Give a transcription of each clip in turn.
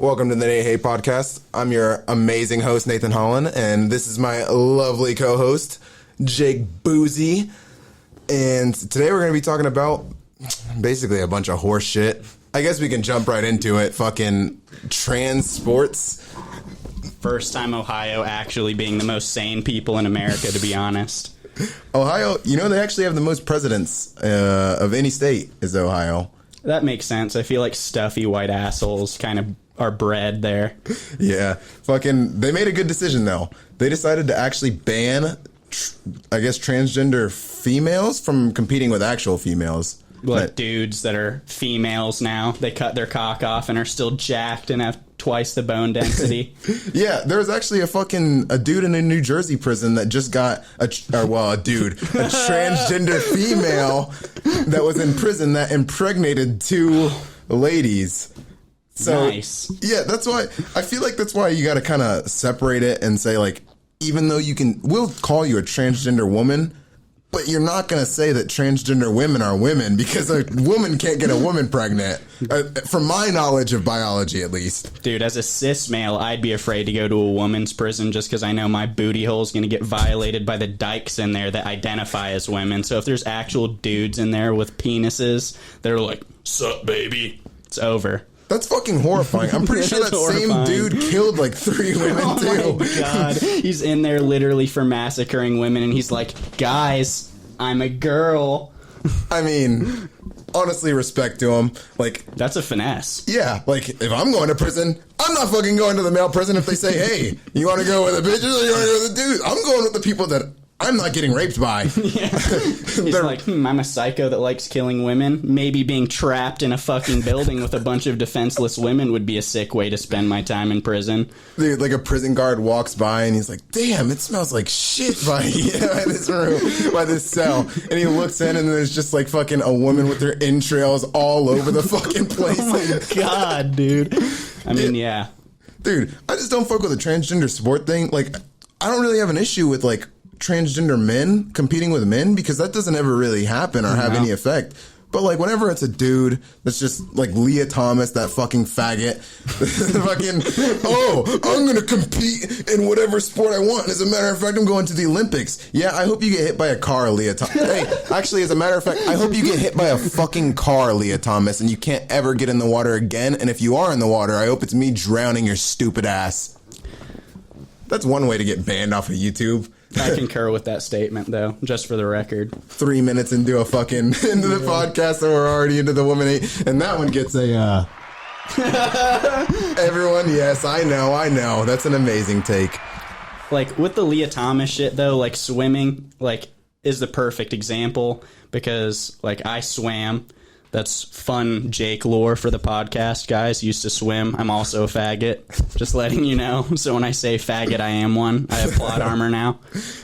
Welcome to the Hey Hey podcast. I'm your amazing host, Nathan Holland, and this is my lovely co-host, Jake Boozy. And today we're going to be talking about basically a bunch of horse shit. I guess we can jump right into it. Fucking trans sports. First time Ohio actually being the most sane people in America, to be honest. Ohio, you know, they actually have the most presidents of any state is Ohio. That makes sense. I feel like stuffy white assholes kind of are bred there. Yeah. Fucking, they made a good decision, though. They decided to actually ban, transgender females from competing with actual females. Like dudes that are females now. They cut their cock off and are still jacked and have twice the bone density. Yeah, there was actually a dude in a New Jersey prison that just got a transgender female that was in prison that impregnated two ladies. So, nice. Yeah, that's why I feel like that's why you got to kind of separate it and say, like, even though we'll call you a transgender woman, but you're not going to say that transgender women are women because a woman can't get a woman pregnant, from my knowledge of biology, at least. Dude, as a cis male, I'd be afraid to go to a woman's prison just because I know my booty hole is going to get violated by the dykes in there that identify as women. So if there's actual dudes in there with penises, they're like, "Sup, baby?" It's over. That's fucking horrifying. I'm pretty sure that same dude killed like 3 women too. Oh my god. He's in there literally for massacring women and he's like, "Guys, I'm a girl." I mean, honestly, respect to him. Like, that's a finesse. Yeah, like, if I'm going to prison, I'm not fucking going to the male prison if they say, "Hey, you want to go with the bitches or you want to go with the dudes?" I'm going with the people that I'm not getting raped by. Yeah. He's like, I'm a psycho that likes killing women. Maybe being trapped in a fucking building with a bunch of defenseless women would be a sick way to spend my time in prison. Dude, like a prison guard walks by and he's like, "Damn, it smells like shit by this room, by this cell." And he looks in and there's just like fucking a woman with her entrails all over the fucking place. Oh my god, dude. I mean, yeah. Dude, I just don't fuck with the transgender sport thing. Like, I don't really have an issue with like transgender men competing with men because that doesn't ever really happen or have any effect. But like whenever it's a dude that's just like Leah Thomas, that fucking faggot, I'm gonna compete in whatever sport I want. As a matter of fact, I'm going to the Olympics. Yeah, I hope you get hit by a car, Leah Thomas. Hey, actually, as a matter of fact, I hope you get hit by a fucking car, Leah Thomas, and you can't ever get in the water again. And if you are in the water, I hope it's me drowning your stupid ass. That's one way to get banned off of YouTube. I concur with that statement, though, just for the record. 3 minutes into the podcast, and we're already into the woman hate. And that one gets a, everyone, yes, I know. That's an amazing take. Like, with the Leah Thomas shit, though, like, swimming, like, is the perfect example. Because, like, I swam. That's fun Jake lore for the podcast, guys. Used to swim. I'm also a faggot. Just letting you know. So when I say faggot, I am one. I have plot armor now.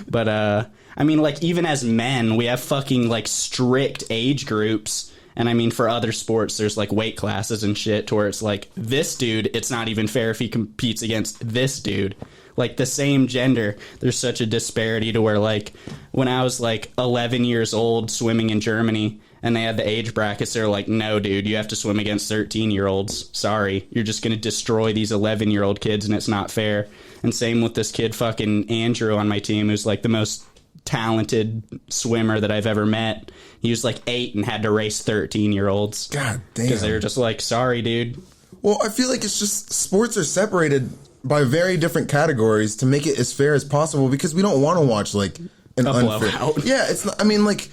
But, I mean, like, even as men, we have fucking, like, strict age groups. And, I mean, for other sports, there's, like, weight classes and shit to where it's like, this dude, it's not even fair if he competes against this dude. Like, the same gender, there's such a disparity to where, like, when I was, like, 11 years old swimming in Germany, and they had the age brackets, they're like, "No, dude, you have to swim against 13-year-olds. Sorry, you're just going to destroy these 11-year-old kids, and it's not fair." And same with this kid fucking Andrew on my team, who's like the most talented swimmer that I've ever met. He was like 8 and had to race 13-year-olds. God damn. Because they were just like, "Sorry, dude." Well, I feel like it's just sports are separated by very different categories to make it as fair as possible because we don't want to watch like an unfair. Blowout. Yeah, it's not, I mean, like,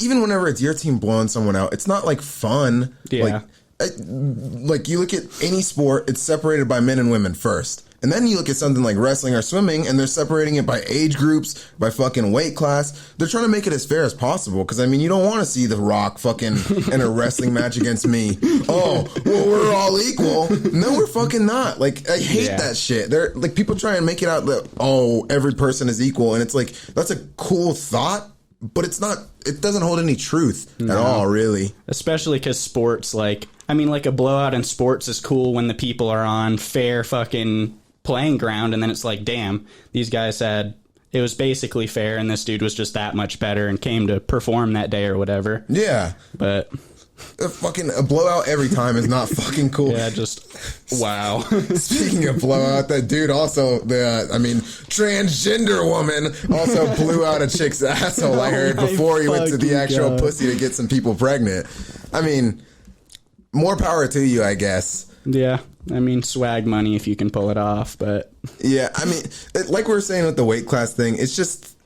even whenever it's your team blowing someone out, it's not like fun. Yeah. Like you look at any sport, it's separated by men and women first. And then you look at something like wrestling or swimming, and they're separating it by age groups, by fucking weight class. They're trying to make it as fair as possible. Because, I mean, you don't want to see The Rock fucking in a wrestling match against me. Oh, well, we're all equal. No, we're fucking not. Like, I hate that shit. They're like, people try and make it out that, oh, every person is equal. And it's like, that's a cool thought, but it's not, it doesn't hold any truth at all, really. Especially because sports, like, I mean, like, a blowout in sports is cool when the people are on fair fucking playing ground, and then it's like, damn, these guys had, it was basically fair, and this dude was just that much better and came to perform that day or whatever. Yeah. But a blowout every time is not fucking cool. Yeah, just wow. Speaking of blowout, that dude also transgender woman also blew out a chick's asshole. I heard before he went to the actual pussy to get some people pregnant. I mean, more power to you, I guess. Yeah, I mean, swag money if you can pull it off, but yeah, I mean, like we were saying with the weight class thing, it's just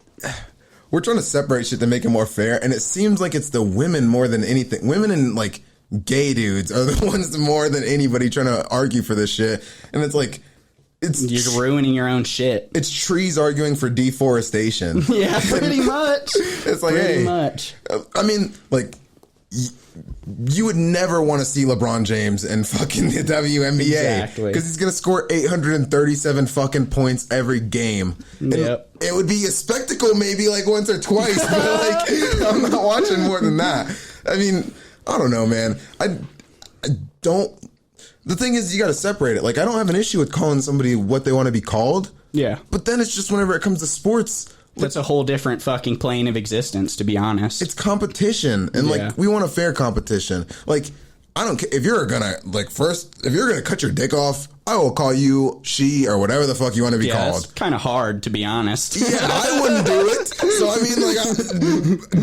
we're trying to separate shit to make it more fair, and it seems like it's the women more than anything. Women and like gay dudes are the ones more than anybody trying to argue for this shit, and it's like you're ruining your own shit. It's trees arguing for deforestation. Yeah, pretty much. It's like pretty much. I mean, like. You would never want to see LeBron James in fucking the WNBA. Exactly. Because he's going to score 837 fucking points every game. Yep. It would be a spectacle maybe like once or twice, but like I'm not watching more than that. I mean, I don't know, man. I don't... The thing is, you got to separate it. Like, I don't have an issue with calling somebody what they want to be called. Yeah. But then it's just whenever it comes to sports... That's a whole different fucking plane of existence, to be honest. It's competition, and like we want a fair competition. Like, I don't care if you're gonna if you're gonna cut your dick off, I will call you she or whatever the fuck you want to be called. It's kind of hard, to be honest. Yeah, I wouldn't do it. So I mean, like,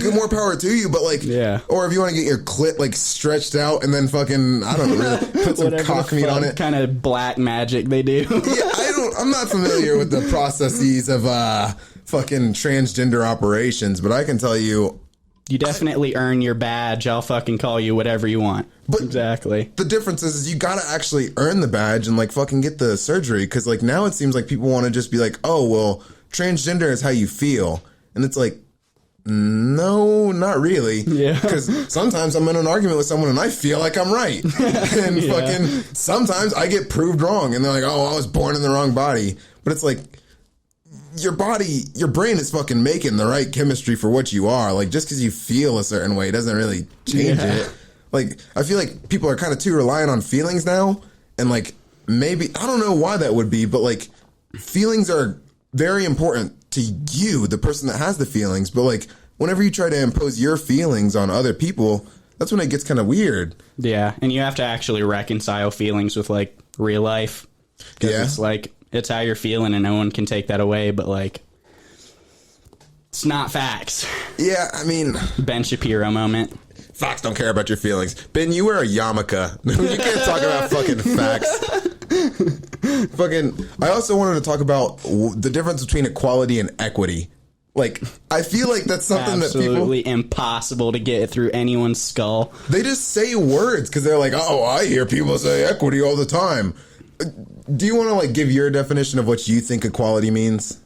good more power to you. But like, or if you want to get your clit like stretched out and then fucking I don't know, really put some cock meat on it. Kind of black magic they do. Yeah, I'm not familiar with the processes of fucking transgender operations, but I can tell you. You definitely earn your badge. I'll fucking call you whatever you want. But exactly. The difference is you gotta actually earn the badge and like fucking get the surgery. Cause like now it seems like people want to just be like, oh, well, transgender is how you feel. And it's like, no, not really. Yeah. Cause sometimes I'm in an argument with someone and I feel like I'm right. And fucking sometimes I get proved wrong and they're like, oh, I was born in the wrong body. But it's like, your brain is fucking making the right chemistry for what you are. Like, just because you feel a certain way doesn't really change it. Like, I feel like people are kind of too reliant on feelings now. And, like, maybe, I don't know why that would be, but, like, feelings are very important to you, the person that has the feelings. But, like, whenever you try to impose your feelings on other people, that's when it gets kind of weird. Yeah, and you have to actually reconcile feelings with, like, real life. Because it's, like... It's how you're feeling, and no one can take that away, but, like, it's not facts. Yeah, I mean... Ben Shapiro moment. Facts don't care about your feelings. Ben, you wear a yarmulke. You can't talk about fucking facts. I also wanted to talk about the difference between equality and equity. Like, I feel like that's something that people... Absolutely impossible to get through anyone's skull. They just say words, because they're like, oh, I hear people say equity all the time. Do you want to, like, give your definition of what you think equality means?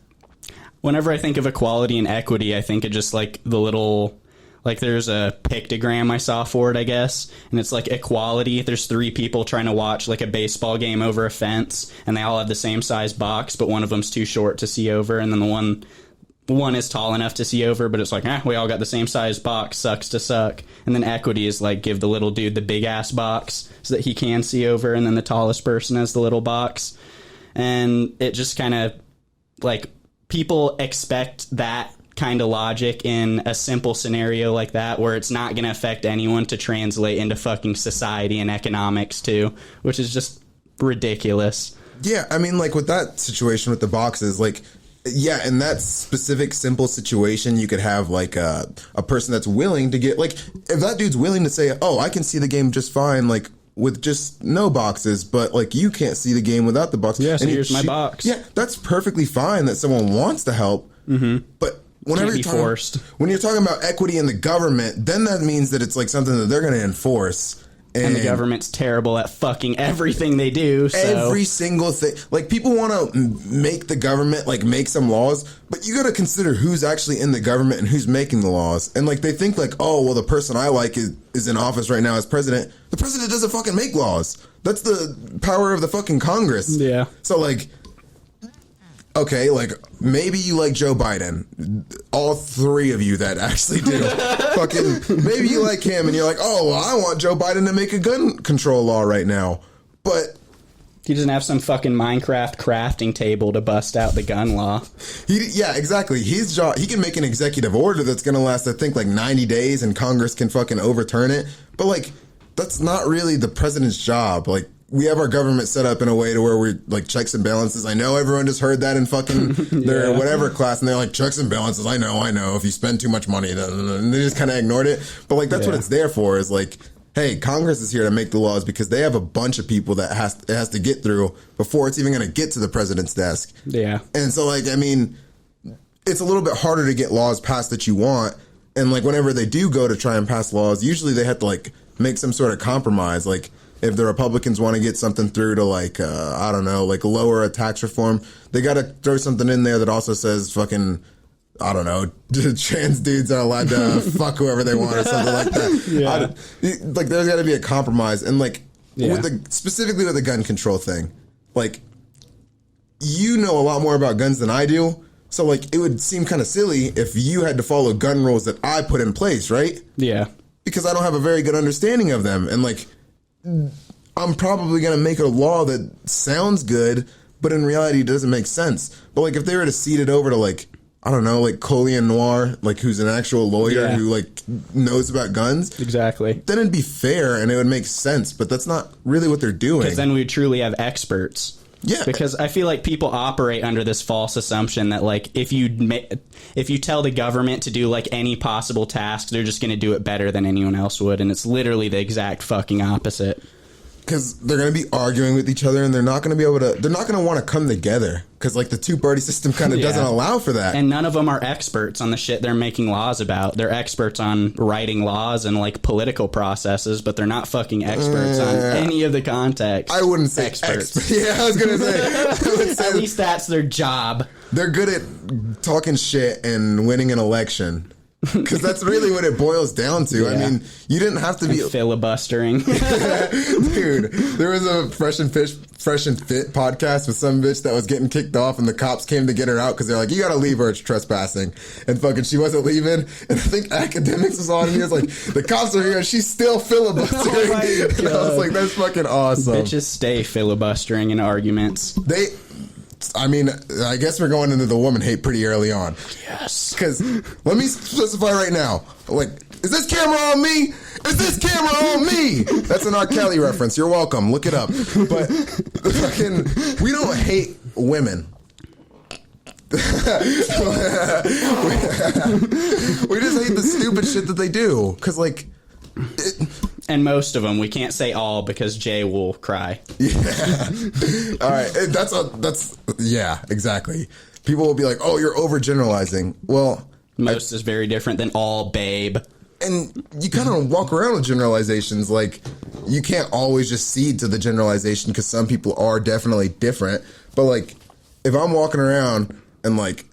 Whenever I think of equality and equity, I think of just, like, the little... Like, there's a pictogram I saw for it, I guess. And it's, like, equality. There's 3 people trying to watch, like, a baseball game over a fence. And they all have the same size box, but one of them's too short to see over. And then the one is tall enough to see over, but it's like, we all got the same size box, sucks to suck. And then equity is like, give the little dude the big ass box so that he can see over, and then the tallest person has the little box. And it just kind of, like, people expect that kind of logic in a simple scenario like that, where it's not going to affect anyone, to translate into fucking society and economics too, which is just ridiculous. Yeah, I mean, like, with that situation with the boxes, like... Yeah, in that specific simple situation, you could have like a person that's willing to get, like, if that dude's willing to say, oh, I can see the game just fine, like, with just no boxes, but like you can't see the game without the box. Yeah, so here's my box. Yeah, that's perfectly fine that someone wants to help. Mm-hmm. But whenever when you're talking about equity in the government, then that means that it's like something that they're going to enforce. And the government's terrible at fucking everything they do. So. Every single thing. Like, people want to make the government, like, make some laws, but you got to consider who's actually in the government and who's making the laws. And, like, they think, like, oh, well, the person I like is in office right now as president. The president doesn't fucking make laws. That's the power of the fucking Congress. Yeah. So, like... Okay, like, maybe you like Joe Biden. All 3 of you that actually do. Fucking, maybe you like him and you're like, oh, well, I want Joe Biden to make a gun control law right now. But... He doesn't have some fucking Minecraft crafting table to bust out the gun law. Yeah, exactly. His job, he can make an executive order that's going to last, I think, like 90 days and Congress can fucking overturn it. But, like... that's not really the president's job. Like, we have our government set up in a way to where we're like checks and balances. I know everyone just heard that in fucking their whatever class, and they're like, checks and balances. I know. If you spend too much money, and they just kind of ignored it. But like, that's what it's there for. Is like, hey, Congress is here to make the laws because they have a bunch of people that it has to get through before it's even going to get to the president's desk. Yeah. And so, like, I mean, it's a little bit harder to get laws passed that you want. And like, whenever they do go to try and pass laws, usually they have to like make some sort of compromise. Like, if the Republicans want to get something through to like, I don't know, like lower a tax reform, they got to throw something in there that also says fucking, I don't know, trans dudes are allowed to fuck whoever they want or something like that. Like, there's got to be a compromise. And like, specifically with the gun control thing, like, you know a lot more about guns than I do. So like, it would seem kind of silly if you had to follow gun rules that I put in place, right? Yeah. Because I don't have a very good understanding of them. And like, I'm probably going to make a law that sounds good, but in reality, it doesn't make sense. But like, if they were to cede it over to like, I don't know, like Colleen Noir, like who's an actual lawyer who like knows about guns. Exactly. Then it'd be fair and it would make sense, but that's not really what they're doing. Because then we truly have experts. Yeah. Because I feel like people operate under this false assumption that like if you tell the government to do like any possible task, they're just going to do it better than anyone else would, and it's literally the exact fucking opposite. Because they're going to be arguing with each other, and they're not going to be able to. They're not going to want to come together because, like, the two-party system kind of doesn't allow for that. And none of them are experts on the shit they're making laws about. They're experts on writing laws and like political processes, but they're not fucking experts on any of the context. I wouldn't say experts. Yeah, I was going to say. At least that's their job. They're good at talking shit and winning an election. Because that's really what it boils down to. Yeah. I mean, you didn't have to be filibustering. Dude, there was a Fresh and Fit podcast with some bitch that was getting kicked off, and the cops came to get her out because they're like, you gotta leave or it's trespassing. And fucking she wasn't leaving. And I think Academics was on, and he was like, the cops are here and she's still filibustering. Oh, and I was like, that's fucking awesome. Bitches stay filibustering in arguments. I mean, I guess we're going into the woman hate pretty early on. Yes. Because let me specify right now. Like, is this camera on me? Is this camera on me? That's an R. Kelly reference. You're welcome. Look it up. But fucking, we don't hate women. We just hate the stupid shit that they do. Because, like... And most of them. We can't say all because Jay will cry. Yeah. All right. Yeah, exactly. People will be like, oh, you're overgeneralizing. Well, most is very different than all, babe. And you kind of walk around with generalizations. Like, you can't always just cede to the generalization because some people are definitely different. But, like, if I'm walking around and, like,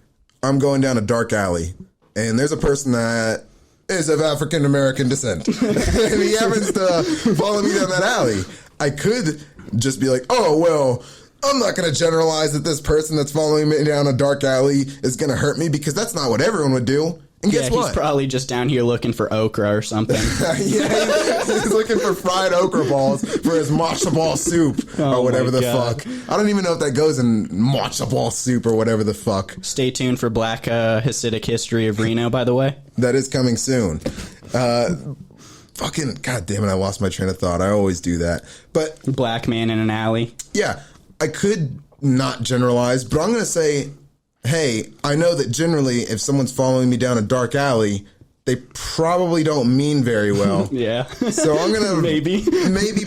I'm going down a dark alley and there's a person that is of African American descent and he happens to follow me down that alley, I could just be like, oh, well, I'm not going to generalize that this person that's following me down a dark alley is going to hurt me because that's not what everyone would do. And guess what? He's probably just down here looking for okra or something. Yeah, he's looking for fried okra balls for his matzo ball soup or whatever the fuck. I don't even know if that goes in matzo ball soup or whatever the fuck. Stay tuned for Black Hasidic History of Reno, by the way. That is coming soon. Fucking, god damn it, I lost my train of thought. I always do that. But black man in an alley. Yeah, I could not generalize, but I'm going to say, hey, I know that generally if someone's following me down a dark alley, they probably don't mean very well. Yeah. So I'm going to maybe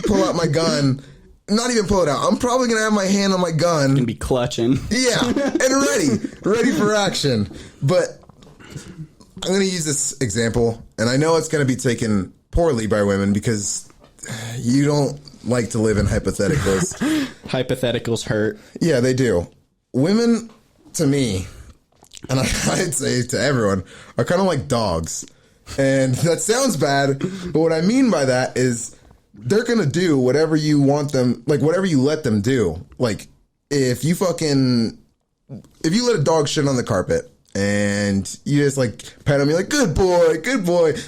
pull out my gun. Not even pull it out. I'm probably going to have my hand on my gun. And be clutching. Yeah. And ready for action. But I'm going to use this example, and I know it's going to be taken poorly by women because you don't like to live in hypotheticals. Hypotheticals hurt. Yeah, they do. Women, to me, and I'd say to everyone, are kind of like dogs. And that sounds bad, but what I mean by that is they're going to do whatever you want them, like whatever you let them do. Like if you let a dog shit on the carpet and you just like pet him, you're like, good boy.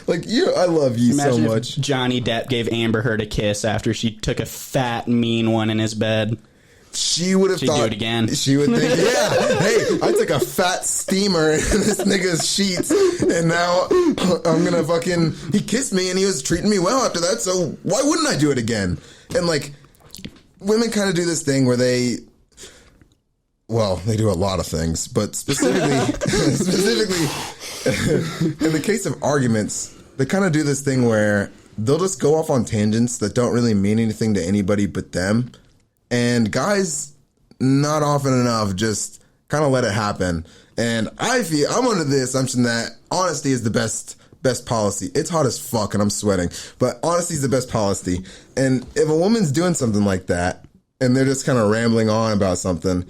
Like, I love you so much. Johnny Depp gave Amber Heard a kiss after she took a fat, mean one in his bed. she would have She'd thought do it again. She would think, yeah, hey, I took a fat steamer in this nigga's sheets, and now I'm gonna fucking. He kissed me and he was treating me well after that, so why wouldn't I do it again? And like, women kind of do this thing where they do a lot of things, but specifically in the case of arguments, they kind of do this thing where they'll just go off on tangents that don't really mean anything to anybody but them. And guys, not often enough, just kind of let it happen. And I'm under the assumption that honesty is the best policy. It's hot as fuck and I'm sweating, but honesty is the best policy. And if a woman's doing something like that and they're just kind of rambling on about something,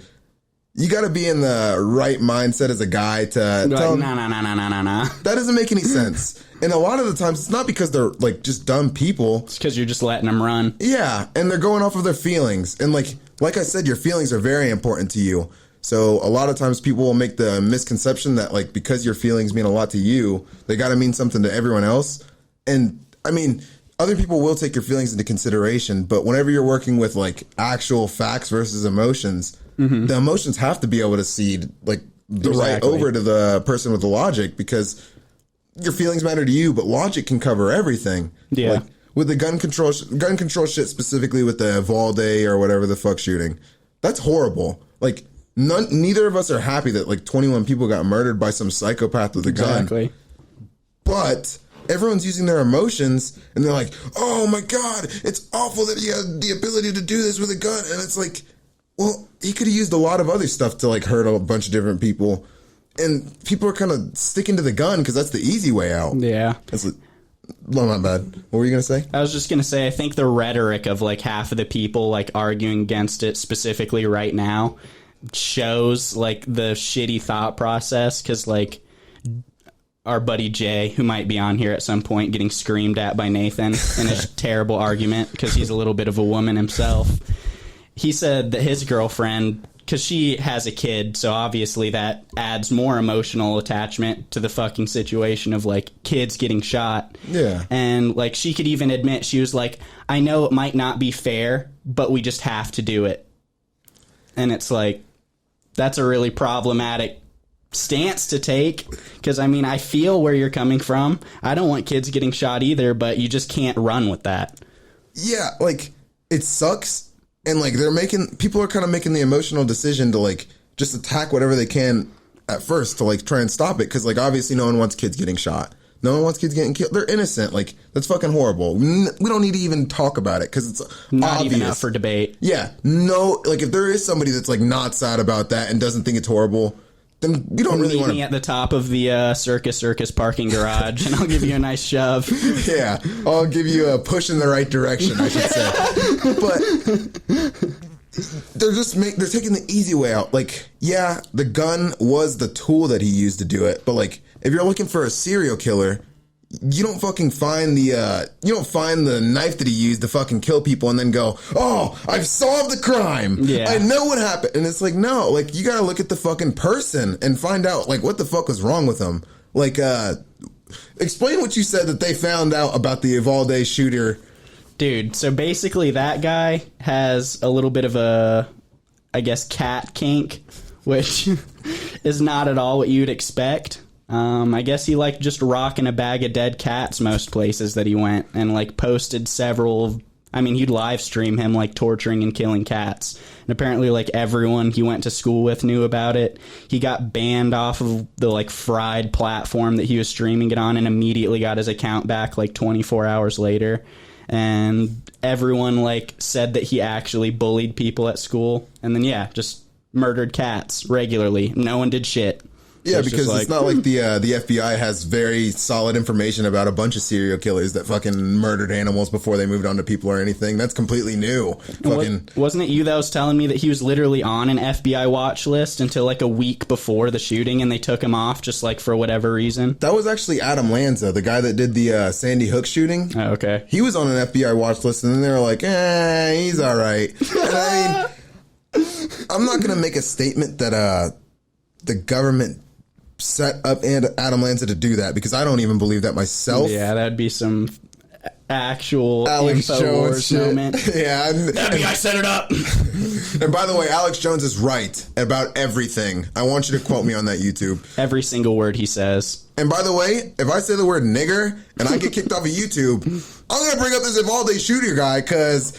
you got to be in the right mindset as a guy to tell them, nah. that doesn't make any sense. And a lot of the times it's not because they're like just dumb people. It's because you're just letting them run. Yeah, and they're going off of their feelings. And like I said, your feelings are very important to you. So a lot of times people will make the misconception that like because your feelings mean a lot to you, they got to mean something to everyone else. And I mean, other people will take your feelings into consideration, but whenever you're working with like actual facts versus emotions, the emotions have to be able to cede like the right over to the person with the logic, because your feelings matter to you, but logic can cover everything. Yeah. Like with the gun control shit, specifically with the Uvalde or whatever the fuck shooting, that's horrible. Like neither of us are happy that like 21 people got murdered by some psychopath with a gun. But everyone's using their emotions and they're like, oh my God, it's awful that he had the ability to do this with a gun. And it's like, well, he could have used a lot of other stuff to like hurt a bunch of different people. And people are kind of sticking to the gun because that's the easy way out. Yeah. That's well, not bad. What were you going to say? I was just going to say, I think the rhetoric of like half of the people like arguing against it specifically right now shows like the shitty thought process, because like our buddy Jay, who might be on here at some point, getting screamed at by Nathan in a terrible argument because he's a little bit of a woman himself. He said that his girlfriend, because she has a kid, so obviously that adds more emotional attachment to the fucking situation of like kids getting shot. Yeah. And like she could even admit, she was like, I know it might not be fair, but we just have to do it. And it's like, that's a really problematic stance to take, because I mean, I feel where you're coming from. I don't want kids getting shot either, but you just can't run with that. Yeah, like it sucks. And like people are kind of making the emotional decision to like just attack whatever they can at first to like try and stop it. Cause like obviously no one wants kids getting shot. No one wants kids getting killed. They're innocent. Like that's fucking horrible. We don't need to even talk about it because it's not obvious. Even up for debate. Yeah. No, like if there is somebody that's like not sad about that and doesn't think it's horrible, then we don't really want to. Meet me at the top of the circus parking garage, and I'll give you a nice shove. Yeah, I'll give you a push in the right direction, I should say. But they're taking the easy way out. Like, yeah, the gun was the tool that he used to do it, but like, if you're looking for a serial killer, you don't fucking find the knife that he used to fucking kill people and then go, oh, I've solved the crime. Yeah. I know what happened. And it's like, no, like you gotta look at the fucking person and find out like what the fuck was wrong with him. Like, explain what you said that they found out about the Uvalde shooter. Dude, so basically that guy has a little bit of a, I guess, cat kink, which is not at all what you'd expect. I guess he liked just rocking a bag of dead cats most places that he went, and like posted several. I mean, he'd live stream him like torturing and killing cats, and apparently like everyone he went to school with knew about it. He got banned off of the like fried platform that he was streaming it on, and immediately got his account back like 24 hours later. And everyone like said that he actually bullied people at school, and then just murdered cats regularly. No one did shit. Yeah, because it's not like the FBI has very solid information about a bunch of serial killers that fucking murdered animals before they moved on to people or anything. That's completely new. Wasn't it you that was telling me that he was literally on an FBI watch list until like a week before the shooting, and they took him off just like for whatever reason? That was actually Adam Lanza, the guy that did the Sandy Hook shooting. Oh, okay. He was on an FBI watch list, and then they were like, he's all right. And I mean, I'm not going to make a statement that the government set up Adam Lanza to do that, because I don't even believe that myself. Yeah, that'd be some actual Alex Jones InfoWars shit. moment. Yeah. FBI set it up. And by the way, Alex Jones is right about everything. I want you to quote me on that YouTube. Every single word he says. And by the way, if I say the word nigger and I get kicked off of YouTube, I'm going to bring up this Evalde shooter guy because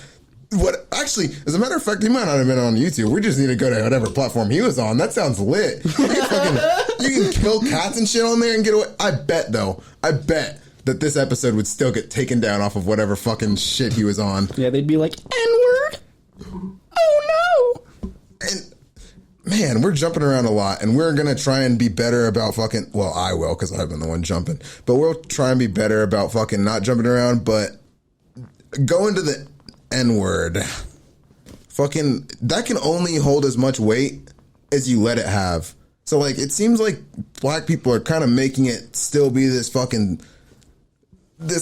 actually, as a matter of fact, he might not have been on YouTube. We just need to go to whatever platform he was on. That sounds lit. You can kill cats and shit on there and get away. I bet that this episode would still get taken down off of whatever fucking shit he was on. Yeah, they'd be like, N-word? Oh no! And man, we're jumping around a lot, and we're gonna try and be better about fucking. Well, I will because I've been the one jumping, but we'll try and be better about fucking not jumping around. But going to the N-word, fucking that can only hold as much weight as you let it have. So like, it seems like black people are kind of making it still be this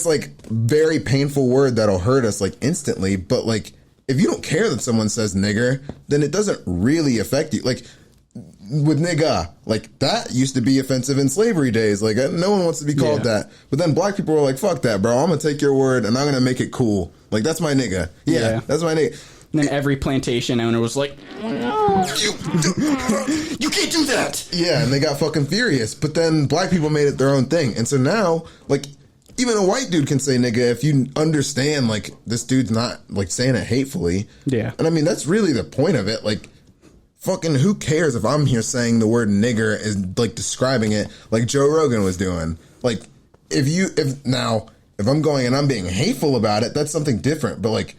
like very painful word that'll hurt us like instantly, but like. If you don't care that someone says nigger, then it doesn't really affect you. Like, with nigga, like, that used to be offensive in slavery days. Like, no one wants to be called that. But then black people were like, fuck that, bro. I'm going to take your word and I'm going to make it cool. Like, that's my nigga. Yeah. That's my nigga. And then every plantation owner was like, you can't do that. Yeah, and they got fucking furious. But then black people made it their own thing. And so now, like, even a white dude can say nigga if you understand, like, this dude's not, like, saying it hatefully. Yeah. And I mean, that's really the point of it. Like, fucking who cares if I'm here saying the word nigger is, like, describing it like Joe Rogan was doing. Like, if I'm going and I'm being hateful about it, that's something different. But, like,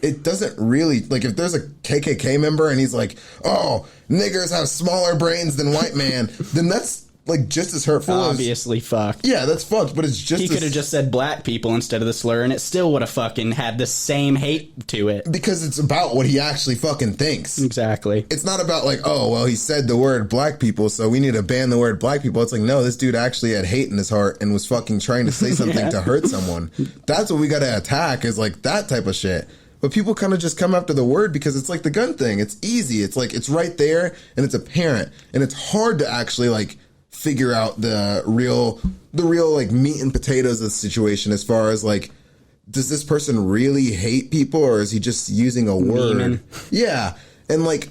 it doesn't really, like, if there's a KKK member and he's like, oh, niggers have smaller brains than white man, then that's, like, just as hurtful. Obviously fucked. Yeah, that's fucked, but it's just he could have just said black people instead of the slur, and it still would have fucking had the same hate to it. Because it's about what he actually fucking thinks. Exactly. It's not about, like, oh, well, he said the word black people, so we need to ban the word black people. It's like, no, this dude actually had hate in his heart and was fucking trying to say something to hurt someone. That's what we gotta attack, is, like, that type of shit. But people kind of just come after the word because it's like the gun thing. It's easy. It's like, it's right there, and it's apparent. And it's hard to actually, like, figure out the real like meat and potatoes of the situation as far as like, does this person really hate people or is he just using a word? Yeah. And like,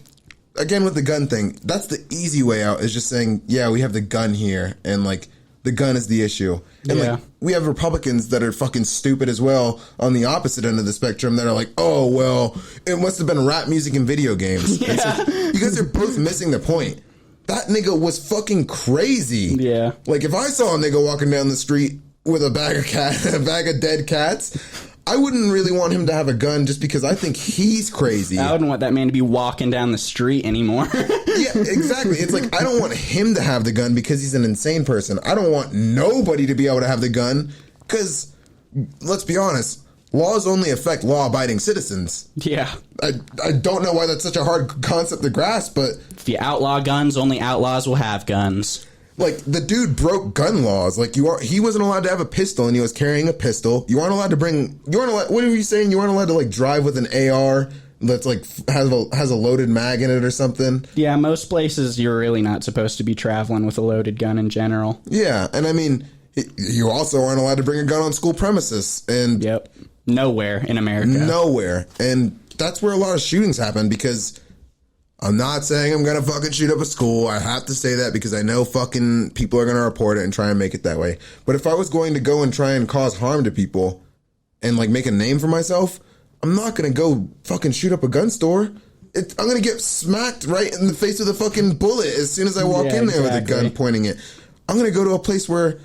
again, with the gun thing, that's the easy way out, is just saying, yeah, we have the gun here and like the gun is the issue. And like, we have Republicans that are fucking stupid as well on the opposite end of the spectrum that are like, oh, well, it must have been rap music and video games. Yeah. Like, you guys are both missing the point. That nigga was fucking crazy. Yeah. Like, if I saw a nigga walking down the street with a bag of dead cats, I wouldn't really want him to have a gun just because I think he's crazy. I wouldn't want that man to be walking down the street anymore. Yeah, exactly. It's like, I don't want him to have the gun because he's an insane person. I don't want nobody to be able to have the gun because, let's be honest, laws only affect law-abiding citizens. Yeah. I don't know why that's such a hard concept to grasp, but... If you outlaw guns, only outlaws will have guns. Like, the dude broke gun laws. Like, he wasn't allowed to have a pistol, and he was carrying a pistol. You aren't allowed to bring... what are you saying? You aren't allowed to, like, drive with an AR that's, like, has a loaded mag in it or something? Yeah, most places you're really not supposed to be traveling with a loaded gun in general. Yeah, and I mean, you also aren't allowed to bring a gun on school premises. And... Yep. Nowhere in America. Nowhere. And that's where a lot of shootings happen, because I'm not saying I'm going to fucking shoot up a school. I have to say that because I know fucking people are going to report it and try and make it that way. But if I was going to go and try and cause harm to people and like make a name for myself, I'm not going to go fucking shoot up a gun store. I'm going to get smacked right in the face with a fucking bullet as soon as I walk in there with a gun pointing it. I'm going to go to a place where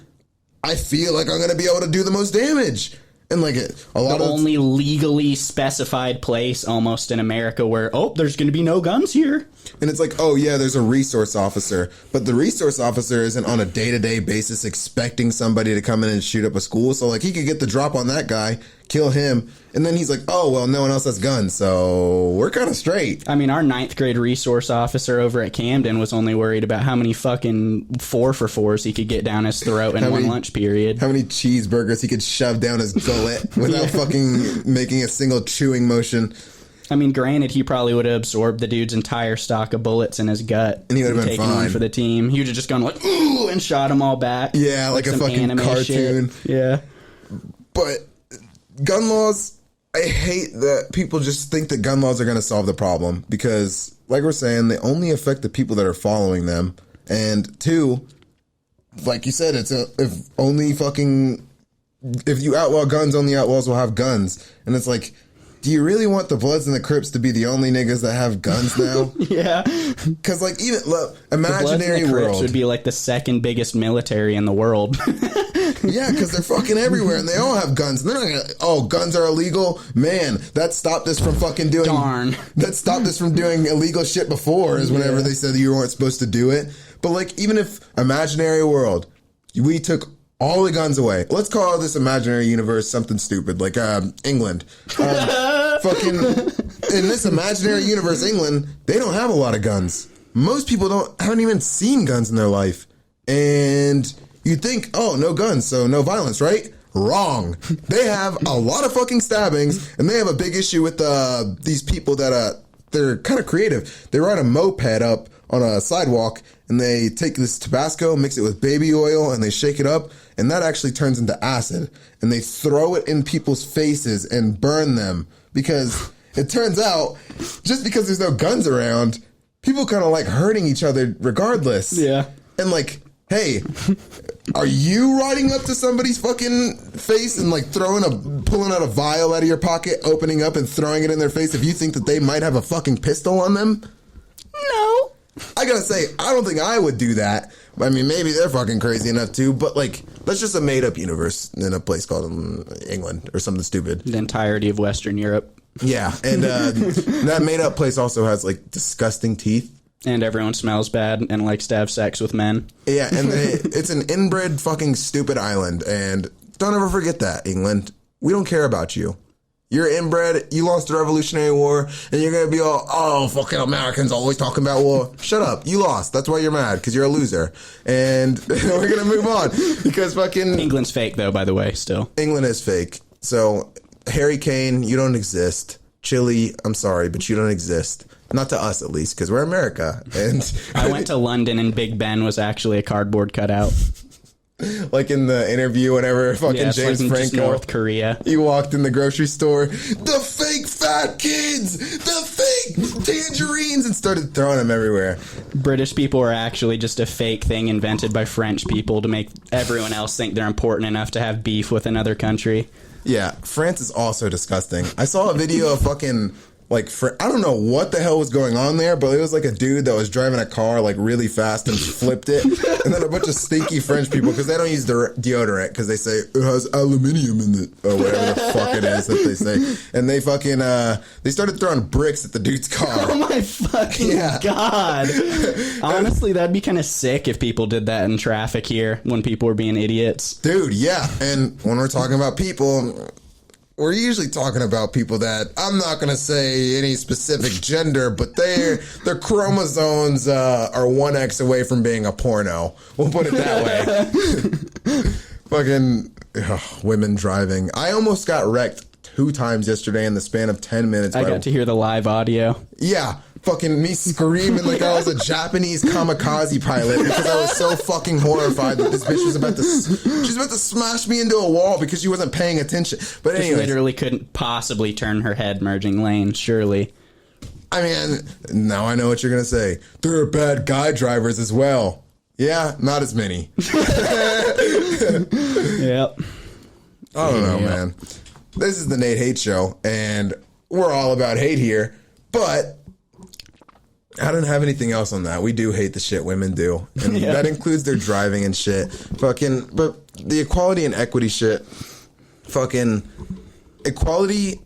I feel like I'm going to be able to do the most damage. And like the only legally specified place almost in America where, there's going to be no guns here. And it's like, oh yeah, there's a resource officer. But the resource officer isn't on a day-to-day basis expecting somebody to come in and shoot up a school. So like, he could get the drop on that guy, kill him, and then he's like, oh, well, no one else has guns, so we're kind of straight. I mean, our 9th grade resource officer over at Camden was only worried about how many fucking 4-for-4s he could get down his throat in one lunch period. How many cheeseburgers he could shove down his gullet without fucking making a single chewing motion. I mean, granted, he probably would have absorbed the dude's entire stock of bullets in his gut. And he would have been fine. One for the team. He would have just gone like, ooh, and shot them all back. Yeah, like a fucking cartoon. Shit. Yeah. But gun laws, I hate that people just think that gun laws are going to solve the problem because, like we're saying, they only affect the people that are following them. And two, like you said, if you outlaw guns, only outlaws will have guns. And it's like, do you really want the Bloods and the Crips to be the only niggas that have guns now? Yeah. Because, like, even, look, imaginary the Bloods and the Crips world would be like the second biggest military in the world. Yeah, because they're fucking everywhere and they all have guns. They're not gonna, guns are illegal? Man, that stopped us from fucking doing... Darn. That stopped us from doing illegal shit before is whenever they said that you weren't supposed to do it. But, like, even if imaginary world, we took all the guns away. Let's call this imaginary universe something stupid, like England. Fucking in this imaginary universe, England, they don't have a lot of guns. Most people haven't even seen guns in their life. And you think, oh, no guns, so no violence, right? Wrong. They have a lot of fucking stabbings, and they have a big issue with these people that they're kind of creative. They ride a moped up on a sidewalk, and they take this Tabasco, mix it with baby oil, and they shake it up, and that actually turns into acid. And they throw it in people's faces and burn them. Because it turns out, just because there's no guns around, people kind of like hurting each other regardless. Yeah. And like, hey, are you riding up to somebody's fucking face and like pulling out a vial out of your pocket, opening up and throwing it in their face if you think that they might have a fucking pistol on them? No. I gotta say, I don't think I would do that. I mean, maybe they're fucking crazy enough to, but like, that's just a made up universe in a place called England or something stupid. The entirety of Western Europe. Yeah, and that made up place also has like disgusting teeth. And everyone smells bad and likes to have sex with men. Yeah, and it's an inbred fucking stupid island. And don't ever forget that, England. We don't care about you. You're inbred, you lost the Revolutionary War, and you're going to be all, oh, fucking Americans always talking about war. Shut up. You lost. That's why you're mad, because you're a loser. And we're going to move on, because fucking... England's fake, though, by the way, still. England is fake. So, Harry Kane, you don't exist. Chile, I'm sorry, but you don't exist. Not to us, at least, because we're America. And I went to London, and Big Ben was actually a cardboard cutout. Like in the interview, whenever fucking James like Franco, North Korea, he walked in the grocery store, the fake fat kids, the fake tangerines, and started throwing them everywhere. British people are actually just a fake thing invented by French people to make everyone else think they're important enough to have beef with another country. Yeah, France is also disgusting. I saw a video of fucking... Like, I don't know what the hell was going on there, but it was like a dude that was driving a car like really fast and flipped it. And then a bunch of stinky French people, because they don't use deodorant, because they say it has aluminium in it, or whatever the fuck it is that they say. And they fucking, they started throwing bricks at the dude's car. Oh my fucking God. Honestly, that'd be kind of sick if people did that in traffic here when people were being idiots. Dude, yeah. And when we're talking about people... We're usually talking about people that, I'm not going to say any specific gender, but their chromosomes are 1X away from being a porno. We'll put it that way. Fucking women driving. I almost got wrecked 2 times yesterday in the span of 10 minutes. I got to hear the live audio. Yeah. Fucking me screaming like I was a Japanese kamikaze pilot because I was so fucking horrified that this bitch was about to smash me into a wall because she wasn't paying attention. But anyway, literally couldn't possibly turn her head merging lanes, surely. I mean, now I know what you're going to say. There are bad guy drivers as well. Yeah, not as many. Yep. I don't know, man. This is the Nate Hate Show, and we're all about hate here, but... I don't have anything else on that. We do hate the shit women do. And that includes their driving and shit. Fucking, but the equality and equity shit, fucking, equality's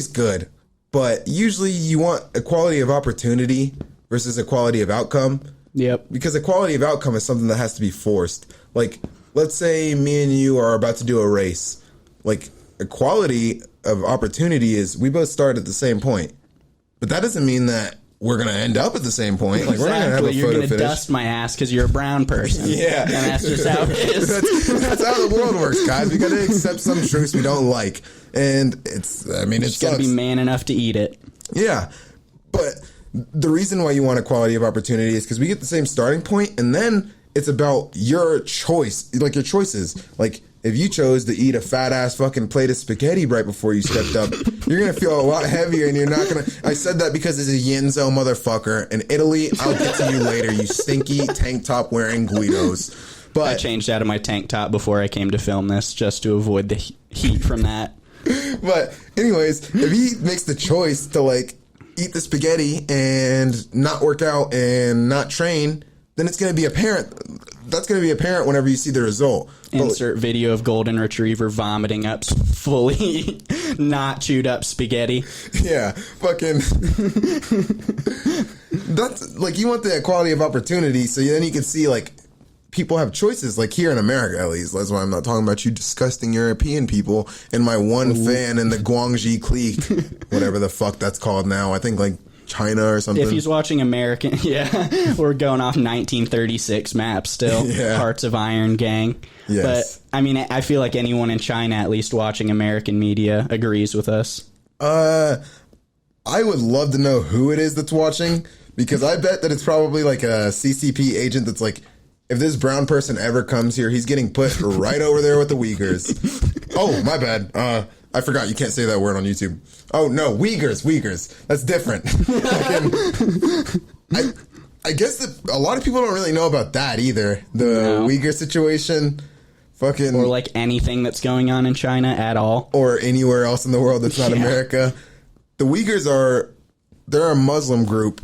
good. But usually you want equality of opportunity versus equality of outcome. Yep. Because equality of outcome is something that has to be forced. Like, let's say me and you are about to do a race. Like, equality of opportunity is we both start at the same point. But that doesn't mean that we're going to end up at the same point. Like, exactly. We're not going to have a You're photo going to finish. dust my ass because you're a brown person. Yeah. And that's just how it is. that's how the world works, guys. We got to accept some truths we don't like. And it's got to be man enough to eat it. Yeah. But the reason why you want equality of opportunity is because we get the same starting point, and then it's about your choice, like your choices. Like, if you chose to eat a fat ass fucking plate of spaghetti right before you stepped up, you're gonna feel a lot heavier, and you're not gonna. I said that because it's a Yenzo motherfucker in Italy. I'll get to you later, you stinky tank top wearing Guidos. But I changed out of my tank top before I came to film this just to avoid the heat from that. But anyways, if he makes the choice to like eat the spaghetti and not work out and not train, then it's gonna be apparent. That's going to be apparent whenever you see the result. Insert video of golden retriever vomiting up fully not chewed up spaghetti. Yeah, fucking. That's like, you want the equality of opportunity, so then you can see like people have choices. Like here in America, at least. That's why I'm not talking about you disgusting European people and my one fan in the Guangxi clique, whatever the fuck that's called now. I think like China or something. If he's watching American, yeah, we're going off 1936 maps still. Yeah. Hearts of Iron gang. Yes. But I mean, I feel like anyone in China, at least watching American media, agrees with us. I would love to know who it is that's watching, because I bet that it's probably like a CCP agent that's like, if this brown person ever comes here, he's getting put right over there with the Uyghurs. Oh, my bad. I forgot you can't say that word on YouTube. Oh, no, Uyghurs. That's different. I guess that a lot of people don't really know about that either. The Uyghur situation. Fucking. Or like anything that's going on in China at all. Or anywhere else in the world that's not America. The Uyghurs they're a Muslim group.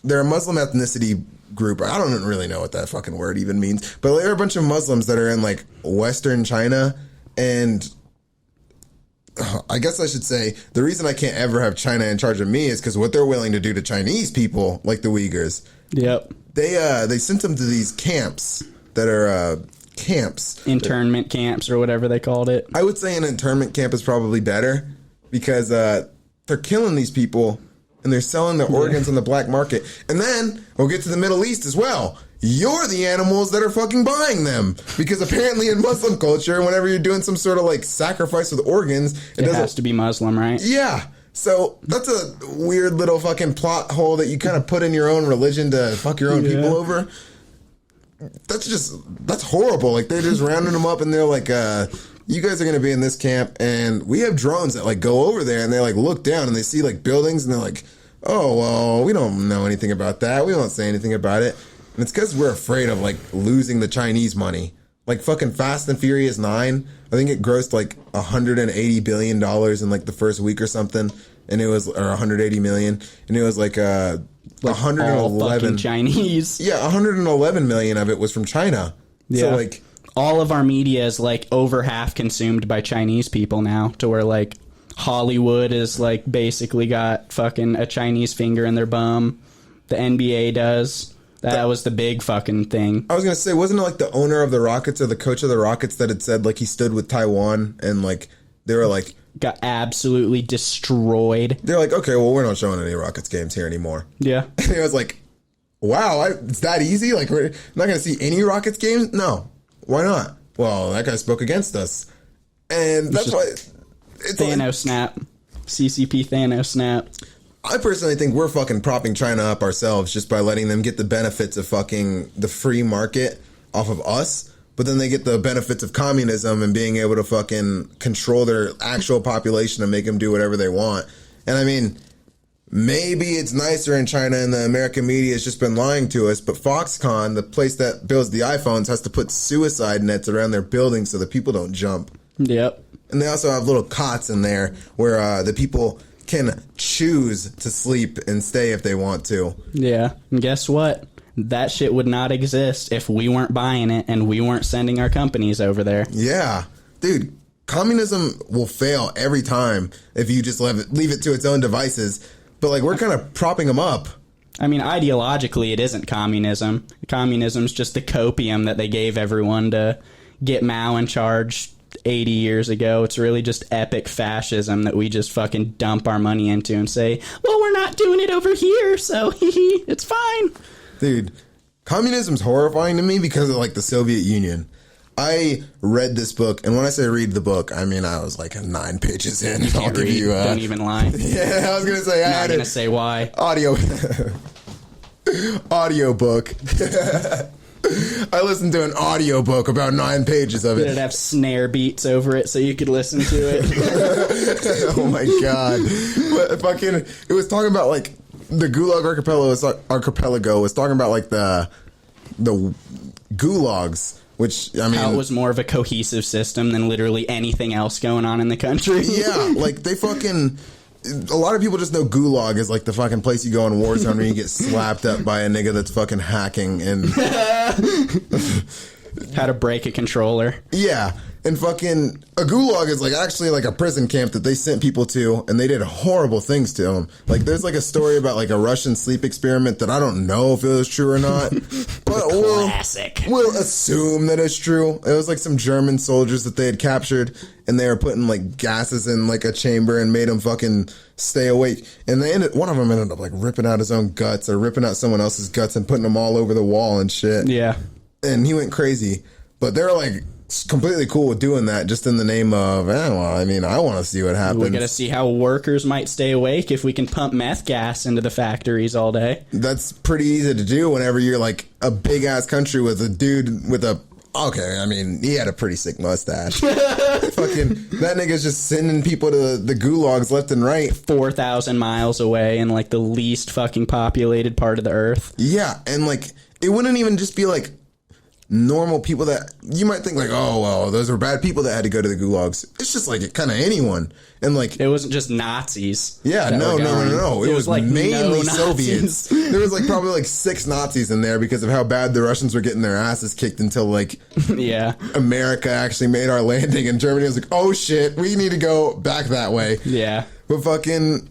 They're a Muslim ethnicity group. I don't really know what that fucking word even means. But they're a bunch of Muslims that are in like Western China, and I guess I should say the reason I can't ever have China in charge of me is because what they're willing to do to Chinese people, like the Uyghurs. Yep. They sent them to these camps that are camps. Internment camps or whatever they called it. I would say an internment camp is probably better, because they're killing these people and they're selling their organs on the black market. And then we'll get to the Middle East as well. You're the animals that are fucking buying them, because apparently in Muslim culture, whenever you're doing some sort of like sacrifice with organs, it has to be Muslim, right? Yeah. So that's a weird little fucking plot hole that you kind of put in your own religion to fuck your own people over. That's horrible. Like, they're just rounding them up and they're like, you guys are going to be in this camp, and we have drones that like go over there and they like look down and they see like buildings and they're like, oh, well, we don't know anything about that. We won't say anything about it. And it's because we're afraid of like losing the Chinese money. Like fucking Fast and Furious 9, I think it grossed like $180 billion in like the first week or something. And it was, or 180 million. And it was like 111 Chinese. Yeah, 111 million of it was from China. Yeah. So like, all of our media is like over half consumed by Chinese people now, to where like Hollywood is like basically got fucking a Chinese finger in their bum. The NBA does. That was the big fucking thing. I was going to say, wasn't it like the owner of the Rockets or the coach of the Rockets that had said like he stood with Taiwan, and like they were like, got absolutely destroyed. They're like, okay, well, we're not showing any Rockets games here anymore. Yeah. And it was like, wow, it's that easy? Like, we're not going to see any Rockets games? No. Why not? Well, that guy spoke against us. And that's why it's Thanos like, snap. CCP Thanos snap. I personally think we're fucking propping China up ourselves just by letting them get the benefits of fucking the free market off of us, but then they get the benefits of communism and being able to fucking control their actual population and make them do whatever they want. And I mean, maybe it's nicer in China and the American media has just been lying to us, but Foxconn, the place that builds the iPhones, has to put suicide nets around their buildings so that people don't jump. Yep. And they also have little cots in there where the people can choose to sleep and stay if they want to. Yeah. And guess what? That shit would not exist if we weren't buying it and we weren't sending our companies over there. Yeah. Dude, communism will fail every time if you just leave it to its own devices. But like, we're kind of propping them up. I mean, ideologically, it isn't communism. Communism's just the copium that they gave everyone to get Mao in charge 80 years ago. It's really just epic fascism that we just fucking dump our money into and say, well, we're not doing it over here, so it's fine. Dude, communism's horrifying to me because of like the Soviet Union. I read this book, and when I say read the book, I mean I was like 9 pages in. I'll give you don't even lie. Yeah, I was gonna say. I'm not gonna say why. Audio book. I listened to an audiobook about 9 pages of it. It'd have snare beats over it so you could listen to it. Oh my god! But fucking, it was talking about like the Gulag archipelago was talking about like the gulags, which I mean, how it was more of a cohesive system than literally anything else going on in the country. Yeah, like they fucking. A lot of people just know Gulag is like the fucking place you go in Warzone and you get slapped up by a nigga that's fucking hacking and how to break a controller. Yeah. And fucking a gulag is like actually like a prison camp that they sent people to, and they did horrible things to them. Like there's like a story about like a Russian sleep experiment that I don't know if it was true or not, but we'll assume that it's true. It was like some German soldiers that they had captured, and they were putting like gases in like a chamber and made them fucking stay awake. And one of them ended up like ripping out his own guts or ripping out someone else's guts and putting them all over the wall and shit. Yeah. And he went crazy, but they're like completely cool with doing that just in the name of, I mean, I want to see what happens. We got to see how workers might stay awake if we can pump meth gas into the factories all day. That's pretty easy to do whenever you're like a big ass country with a dude with a, okay, I mean, he had a pretty sick mustache. Fucking, that nigga's just sending people to the gulags left and right. 4,000 miles away in like the least fucking populated part of the earth. Yeah, and like, it wouldn't even just be like normal people that you might think like, oh well, those were bad people that had to go to the gulags. It's just like kind of anyone, and like it wasn't just Nazis. Yeah, no. It was like mainly Soviets. There was like probably like 6 Nazis in there because of how bad the Russians were getting their asses kicked until like yeah, America actually made our landing, and Germany was like, oh shit, we need to go back that way. Yeah, but fucking.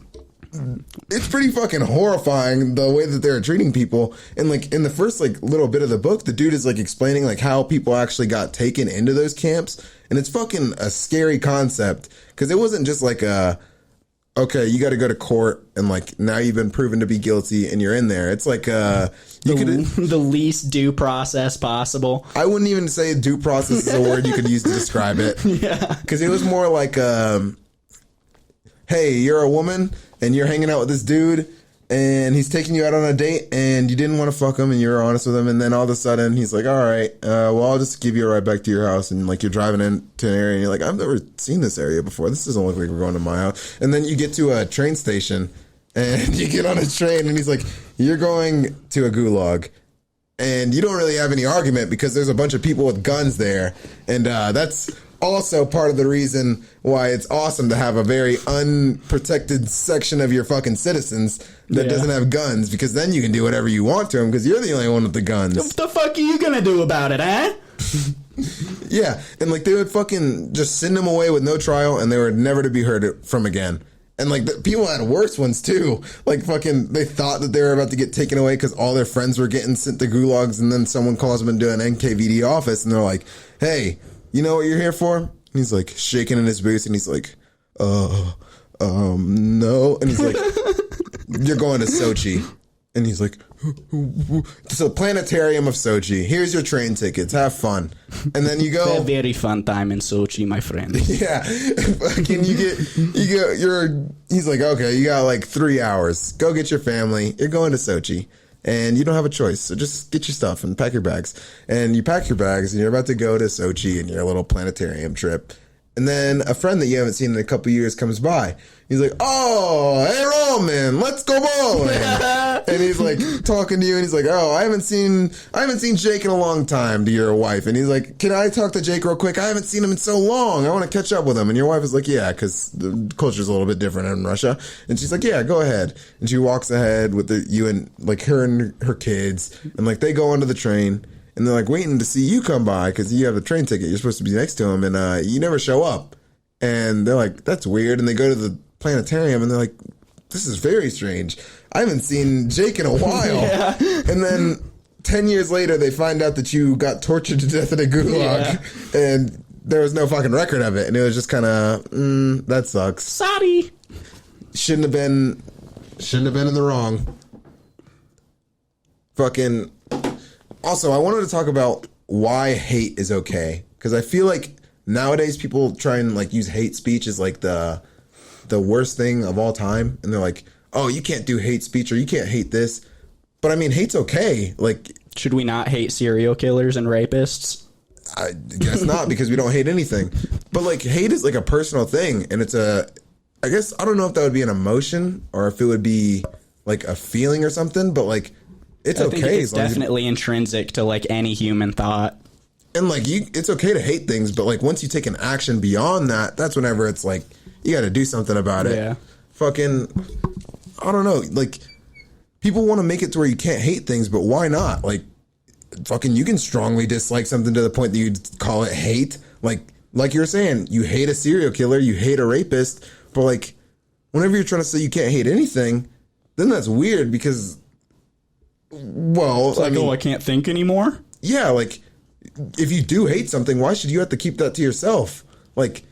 It's pretty fucking horrifying the way that they're treating people. And like in the first like little bit of the book, the dude is like explaining like how people actually got taken into those camps. And it's fucking a scary concept because it wasn't just like okay, you got to go to court and like now you've been proven to be guilty and you're in there. It's like the least due process possible. I wouldn't even say due process is a word you could use to describe it. Yeah, because it was more like hey, you're a woman and you're hanging out with this dude and he's taking you out on a date and you didn't want to fuck him and you're honest with him, and then all of a sudden he's like, all right, well, I'll just give you a ride back to your house, and like you're driving into an area and you're like, I've never seen this area before, this doesn't look like we're going to my house. And then you get to a train station and you get on a train and he's like, you're going to a gulag. And you don't really have any argument because there's a bunch of people with guns there, and that's also part of the reason why it's awesome to have a very unprotected section of your fucking citizens that doesn't have guns, because then you can do whatever you want to them because you're the only one with the guns. What the fuck are you gonna do about it, eh? Yeah, and like they would fucking just send them away with no trial and they were never to be heard from again. And like the people had worse ones too. Like fucking, they thought that they were about to get taken away because all their friends were getting sent to gulags, and then someone calls them into an NKVD office and they're like, hey, you know what you're here for? And he's like shaking in his boots and he's like, no. And he's like, you're going to Sochi. And he's like, it's a planetarium of Sochi. Here's your train tickets. Have fun. And then you go. A very fun time in Sochi, my friend. Yeah. Fucking he's like, okay, you got like 3 hours. Go get your family. You're going to Sochi. And you don't have a choice. So just get your stuff and pack your bags. And you pack your bags and you're about to go to Sochi and your little planetarium trip. And then a friend that you haven't seen in a couple years comes by. He's like, oh, hey, Roman, let's go bowling. And he's like talking to you, and he's like, oh, I haven't seen Jake in a long time, to your wife. And he's like, can I talk to Jake real quick? I haven't seen him in so long. I want to catch up with him. And your wife is like, yeah, because the culture's a little bit different in Russia. And she's like, yeah, go ahead. And she walks ahead with you and like her and her kids. And like they go onto the train. And they're like waiting to see you come by because you have a train ticket. You're supposed to be next to him, and you never show up. And they're like, that's weird. And they go to the planetarium, and they're like, this is very strange. I haven't seen Jake in a while. Yeah. And then 10 years later, they find out that you got tortured to death in a gulag, and there was no fucking record of it. And it was just kind of, that sucks. Sorry. Shouldn't have been in the wrong. Fucking. Also, I wanted to talk about why hate is okay, because I feel like nowadays people try and like use hate speech as like the worst thing of all time, and they're like, oh, you can't do hate speech or you can't hate this. But I mean, hate's okay. Like Should we not hate serial killers and rapists? I guess not, because we don't hate anything. But like, hate is like a personal thing, and it's I guess I don't know if that would be an emotion or if it would be like a feeling or something. But like, it's okay. I think it's definitely intrinsic to like any human thought. And like, it's okay to hate things, but like once you take an action beyond that, that's whenever it's like you got to do something about it. Yeah. Fucking, I don't know. Like, people want to make it to where you can't hate things, but why not? Like, fucking, you can strongly dislike something to the point that you'd call it hate. Like you're saying, you hate a serial killer, you hate a rapist, but like, whenever you're trying to say you can't hate anything, then that's weird because, well, it's like, I can't think anymore. Yeah, like, if you do hate something, why should you have to keep that to yourself? Like,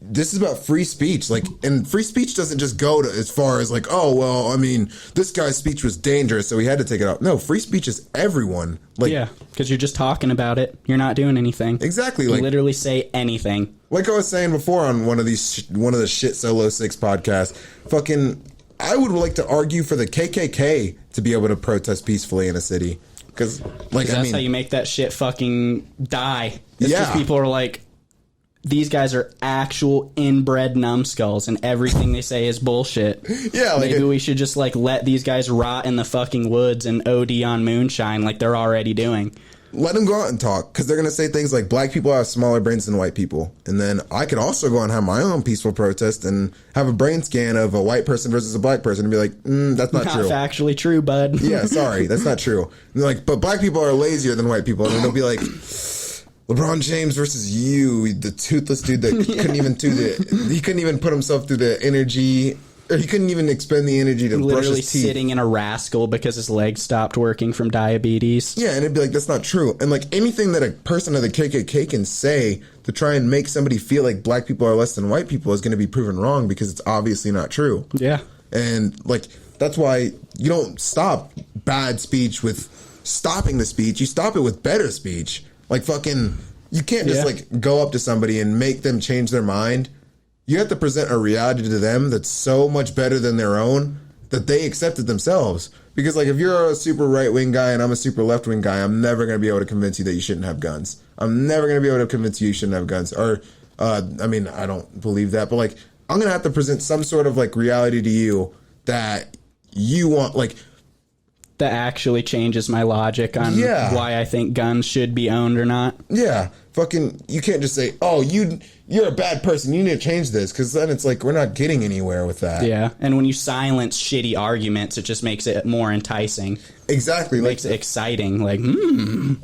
this is about free speech. Like, and free speech doesn't just go to as far as like, oh, well, I mean, this guy's speech was dangerous, so he had to take it out. No, free speech is everyone. Like, yeah, because you're just talking about it. You're not doing anything. Exactly. You like, literally say anything. Like I was saying before on one of the shit Solo 6 podcasts, fucking, I would like to argue for the KKK to be able to protest peacefully in a city. Because, like, that's how you make that shit fucking die. It's just people are like, these guys are actual inbred numbskulls, and everything they say is bullshit. Yeah, like maybe we should just like let these guys rot in the fucking woods and OD on moonshine like they're already doing. Let them go out and talk, because they're going to say things like black people have smaller brains than white people. And then I could also go and have my own peaceful protest and have a brain scan of a white person versus a black person and be like, that's not true. Not factually true, bud. Yeah, sorry, that's not true. And they're like, but black people are lazier than white people. And then they'll be like, LeBron James versus you, the toothless dude that he couldn't even put himself through the energy, or he couldn't even expend the energy to brush his teeth. Sitting in a rascal because his legs stopped working from diabetes. Yeah, and it'd be like, that's not true. And like, anything that a person of the KKK can say to try and make somebody feel like black people are less than white people is going to be proven wrong, because it's obviously not true. Yeah. And like, that's why you don't stop bad speech with stopping the speech. You stop it with better speech. Like, fucking, you can't just like go up to somebody and make them change their mind. You have to present a reality to them that's so much better than their own that they accept it themselves. Because like, if you're a super right-wing guy and I'm a super left-wing guy, I'm never going to be able to convince you that you shouldn't have guns. I'm never going to be able to convince you shouldn't have guns. Or, I mean, I don't believe that, but like, I'm going to have to present some sort of like reality to you that you want, like, that actually changes my logic on why I think guns should be owned or not. Yeah. Fucking, you can't just say, oh, you're a bad person, you need to change this, because then it's like, we're not getting anywhere with that. Yeah. And when you silence shitty arguments, it just makes it more enticing. Exactly. It makes it exciting. Like,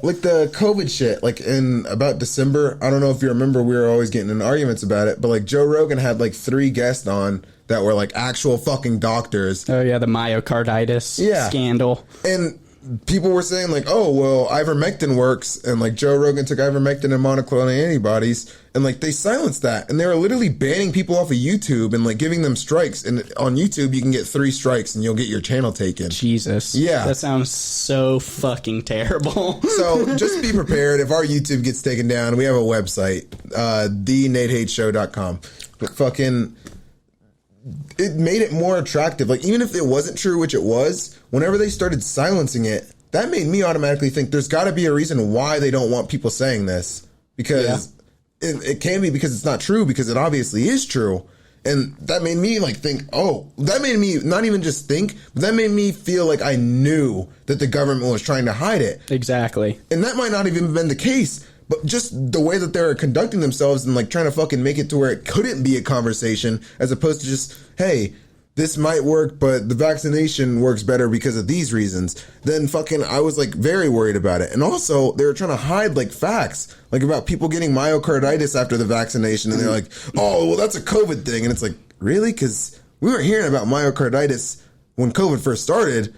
Like the COVID shit, like in about December, I don't know if you remember, we were always getting in arguments about it, but like Joe Rogan had like 3 guests on that were like actual fucking doctors. Oh yeah, the myocarditis scandal. And people were saying like, oh, well, ivermectin works, and like Joe Rogan took ivermectin and monoclonal antibodies, and like they silenced that, and they were literally banning people off of YouTube and like giving them strikes. And on YouTube, you can get 3 strikes and you'll get your channel taken. Jesus. Yeah. That sounds so fucking terrible. So just be prepared. If our YouTube gets taken down, we have a website, thenatehateshow.com. But fucking, it made it more attractive. Like, even if it wasn't true, which it was, whenever they started silencing it, that made me automatically think there's got to be a reason why they don't want people saying this. Because it can be because it's not true, because it obviously is true. And that made me like think, oh, that made me not even just think, but that made me feel like I knew that the government was trying to hide it. Exactly. And that might not even have been the case. But just the way that they're conducting themselves and like trying to fucking make it to where it couldn't be a conversation, as opposed to just, hey, this might work, but the vaccination works better because of these reasons, then fucking I was like very worried about it. And also they were trying to hide like facts, like about people getting myocarditis after the vaccination. And they're like, oh, well, that's a COVID thing. And it's like, really? Because we weren't hearing about myocarditis when COVID first started.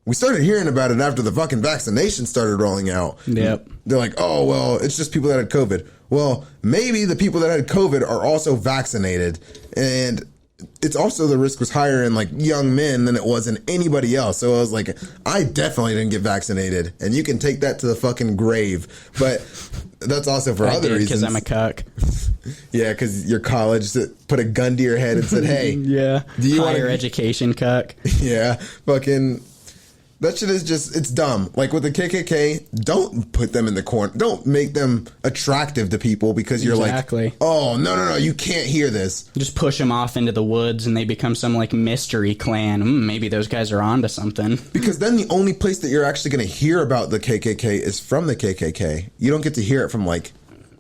We started hearing about it after the fucking vaccination started rolling out. Yep. They're like, oh, well, it's just people that had COVID. Well, maybe the people that had COVID are also vaccinated. And it's also, the risk was higher in like young men than it was in anybody else. So I was like, I definitely didn't get vaccinated. And you can take that to the fucking grave. But that's also for other reasons. Because I'm a cuck. Yeah, because your college put a gun to your head and said, hey. Yeah. Do you higher education cuck. Yeah. Fucking. That shit is just, it's dumb. Like with the KKK, don't put them in the corner. Don't make them attractive to people because you're like, oh, no, you can't hear this. Just push them off into the woods and they become some like mystery clan. Maybe those guys are onto something. Because then the only place that you're actually going to hear about the KKK is from the KKK. You don't get to hear it from like...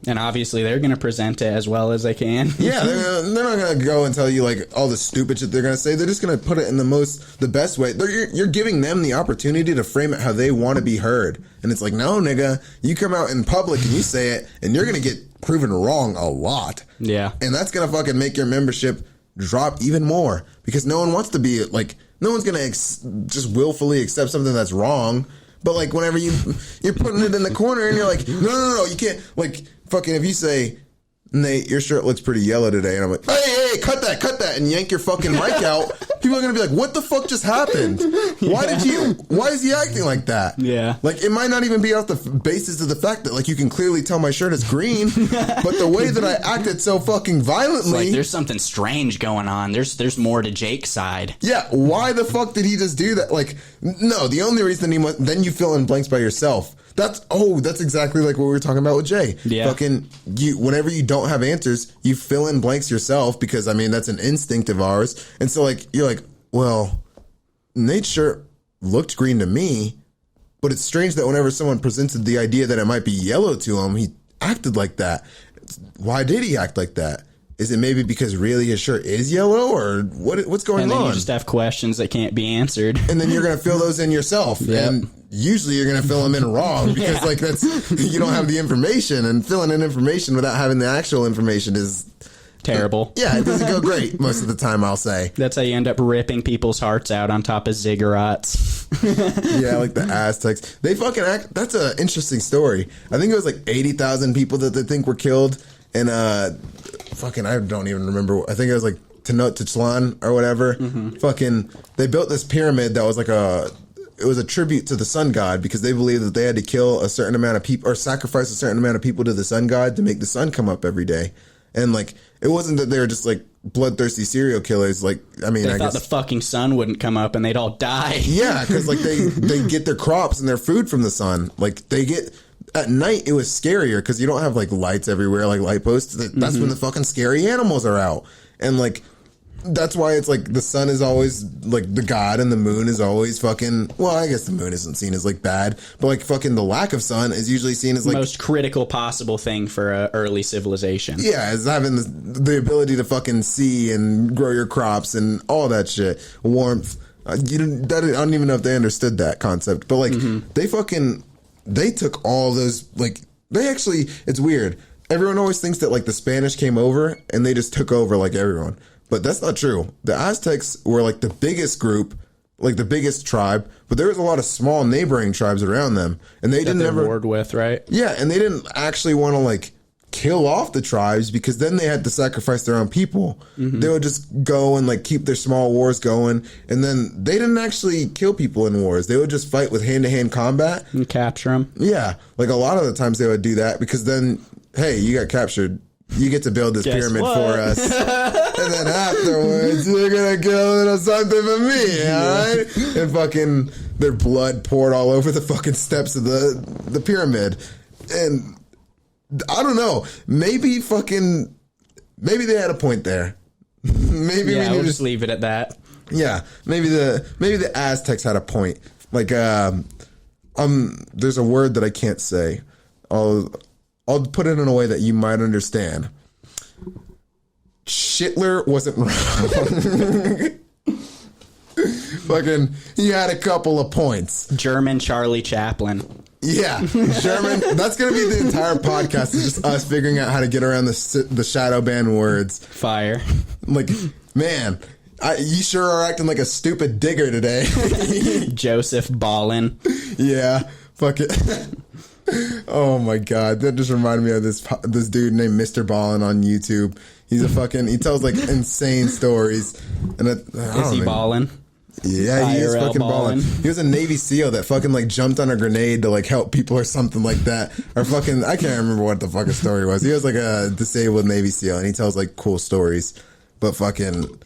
And obviously they're going to present it as well as they can. Yeah, they're not going to go and tell you like all the stupid shit they're going to say. They're just going to put it in the best way. You're giving them the opportunity to frame it how they want to be heard. And it's like, no, nigga, you come out in public and you say it and you're going to get proven wrong a lot. Yeah. And that's going to fucking make your membership drop even more because no one wants to be like, no one's going to just willfully accept something that's wrong. But like whenever you're putting it in the corner and you're like, no, you can't, like, fucking if you say, Nate, your shirt looks pretty yellow today, and I'm like, hey, cut that, and yank your fucking mic out, people are gonna be like, what the fuck just happened? Why is he acting like that? Yeah. Like, it might not even be off the basis of the fact that, like, you can clearly tell my shirt is green, but the way that I acted so fucking violently. It's like, there's something strange going on. There's more to Jake's side. Yeah, why the fuck did he just do that? Like, no, the only reason then you fill in blanks by yourself. That's exactly like what we were talking about with Jay. Yeah. Fucking, whenever you don't have answers, you fill in blanks yourself because, I mean, that's an instinct of ours. And so, like, you're like, well, Nate's shirt looked green to me, but it's strange that whenever someone presented the idea that it might be yellow to him, he acted like that. Why did he act like that? Is it maybe because really his shirt is yellow or what's going on? And then you just have questions that can't be answered. And then you're going to fill those in yourself. Yep. And usually you're going to fill them in wrong because like you don't have the information, and filling in information without having the actual information is terrible. Yeah, it doesn't go great most of the time, I'll say. That's how you end up ripping people's hearts out on top of ziggurats. Yeah, like the Aztecs. They fucking act. That's an interesting story. I think it was like 80,000 people that they think were killed. And fucking, I don't even remember. I think it was like Tenochtitlan or whatever. Mm-hmm. Fucking, they built this pyramid that was like it was a tribute to the sun god because they believed that they had to kill a certain amount of people or sacrifice a certain amount of people to the sun god to make the sun come up every day. And like, it wasn't that they were just like bloodthirsty serial killers. Like, I mean, I thought the fucking sun wouldn't come up and they'd all die. Yeah, because like they get their crops and their food from the sun. Like they get. At night, it was scarier because you don't have like lights everywhere, like light posts. That's when the fucking scary animals are out. And like, that's why it's like the sun is always like the god and the moon is always fucking, well, I guess the moon isn't seen as like bad, but like fucking the lack of sun is usually seen as like most critical possible thing for a early civilization. Yeah, as having the ability to fucking see and grow your crops and all that shit. Warmth. I don't even know if they understood that concept, but like they took all those, like, it's weird. Everyone always thinks that, like, the Spanish came over and they just took over, like, everyone. But that's not true. The Aztecs were, like, the biggest group, like, the biggest tribe, but there was a lot of small neighboring tribes around them. And they didn't ever... warred with, right? Yeah, and they didn't actually want to, like, kill off the tribes because then they had to sacrifice their own people. Mm-hmm. They would just go and like keep their small wars going, and then they didn't actually kill people in wars. They would just fight with hand-to-hand combat and capture them. Yeah, like a lot of the times they would do that because then, hey, you got captured, you get to build this pyramid for us, and then afterwards you're gonna get a little something for me, all right? And fucking their blood poured all over the fucking steps of the pyramid. And I don't know. Maybe they had a point there. Maybe we we'll just leave it at that. Yeah, maybe the Aztecs had a point. Like, there's a word that I can't say. I'll put it in a way that you might understand. Schindler wasn't wrong. Fucking, he had a couple of points. German Charlie Chaplin. Yeah, German. That's going to be the entire podcast. Is just us figuring out how to get around the shadow ban words. Fire. Like, man, you sure are acting like a stupid digger today. Joseph Ballin. Yeah, fuck it. Oh my god, that just reminded me of this dude named Mr. Ballin on YouTube. He's he tells like insane stories. And is he ballin'? Yeah, he is fucking balling. He was a Navy SEAL that fucking like jumped on a grenade to like help people or something like that. Or fucking, I can't remember what the fucking story was. He was like a disabled Navy SEAL and he tells like cool stories. But fucking,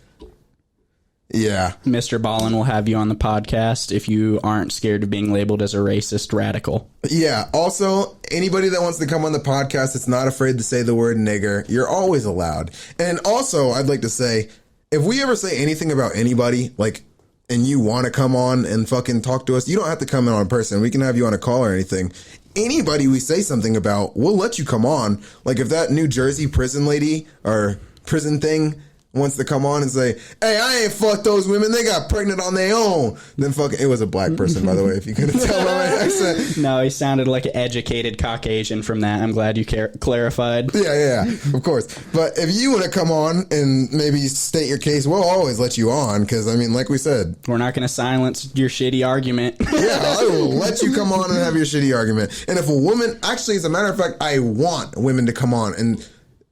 Yeah. Mr. Ballin will have you on the podcast if you aren't scared of being labeled as a racist radical. Yeah. Also, anybody that wants to come on the podcast that's not afraid to say the word nigger, you're always allowed. And also, I'd like to say, if we ever say anything about anybody, like, and you want to come on and fucking talk to us, you don't have to come in person. We can have you on a call or anything. Anybody we say something about, we'll let you come on. Like, if that New Jersey prison lady or prison thing wants to come on and say, hey, I ain't fucked those women, they got pregnant on their own, then fucking, it was a black person, by the way, if you couldn't tell by my accent. No, he sounded like an educated Caucasian from that. I'm glad you clarified. Yeah, of course. But if you want to come on and maybe state your case, we'll always let you on, because, I mean, like we said, we're not going to silence your shitty argument. Yeah, I will let you come on and have your shitty argument. And if a woman, actually, as a matter of fact, I want women to come on, and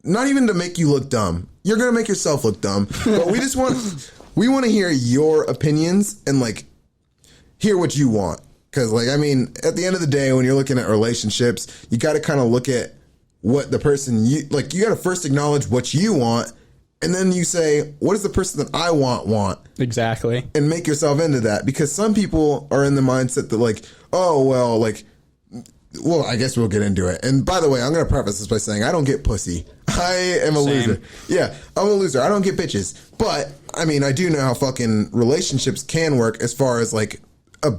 not even to make you look dumb. You're going to make yourself look dumb. But we want to hear your opinions and, like, hear what you want. Because, like, I mean, at the end of the day, when you're looking at relationships, you got to kind of look at what the person you got to first acknowledge what you want. And then you say, what does the person that I want? Exactly. And make yourself into that. Because some people are in the mindset that, like, oh, well, like, well, I guess we'll get into it. And by the way, I'm going to preface this by saying I don't get pussy. I am a loser. Yeah, I'm a loser. I don't get bitches. But, I mean, I do know how fucking relationships can work as far as, like, a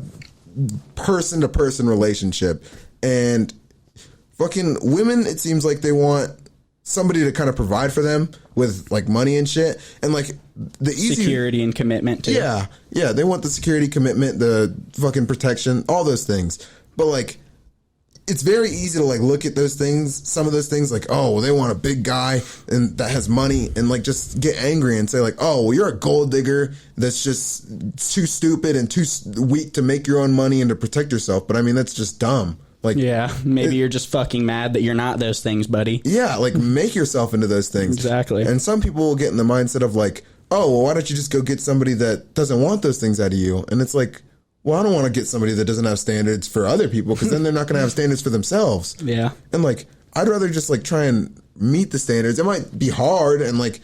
person-to-person relationship. And fucking women, it seems like they want somebody to kind of provide for them with, like, money and shit. And, like, the easy... security and commitment, too. Yeah, they want the security, commitment, the fucking protection, all those things. But, like, it's very easy to, like, look at those things, some of those things, like, oh, well, they want a big guy and that has money, and, like, just get angry and say, like, oh, well, you're a gold digger that's just too stupid and too weak to make your own money and to protect yourself. But, I mean, that's just dumb. Like, yeah, maybe you're just fucking mad that you're not those things, buddy. Yeah, like, make yourself into those things. Exactly. And some people will get in the mindset of, like, oh, well, why don't you just go get somebody that doesn't want those things out of you? And it's like, well, I don't want to get somebody that doesn't have standards for other people, because then they're not going to have standards for themselves. Yeah. And, like, I'd rather just, like, try and meet the standards. It might be hard, and, like,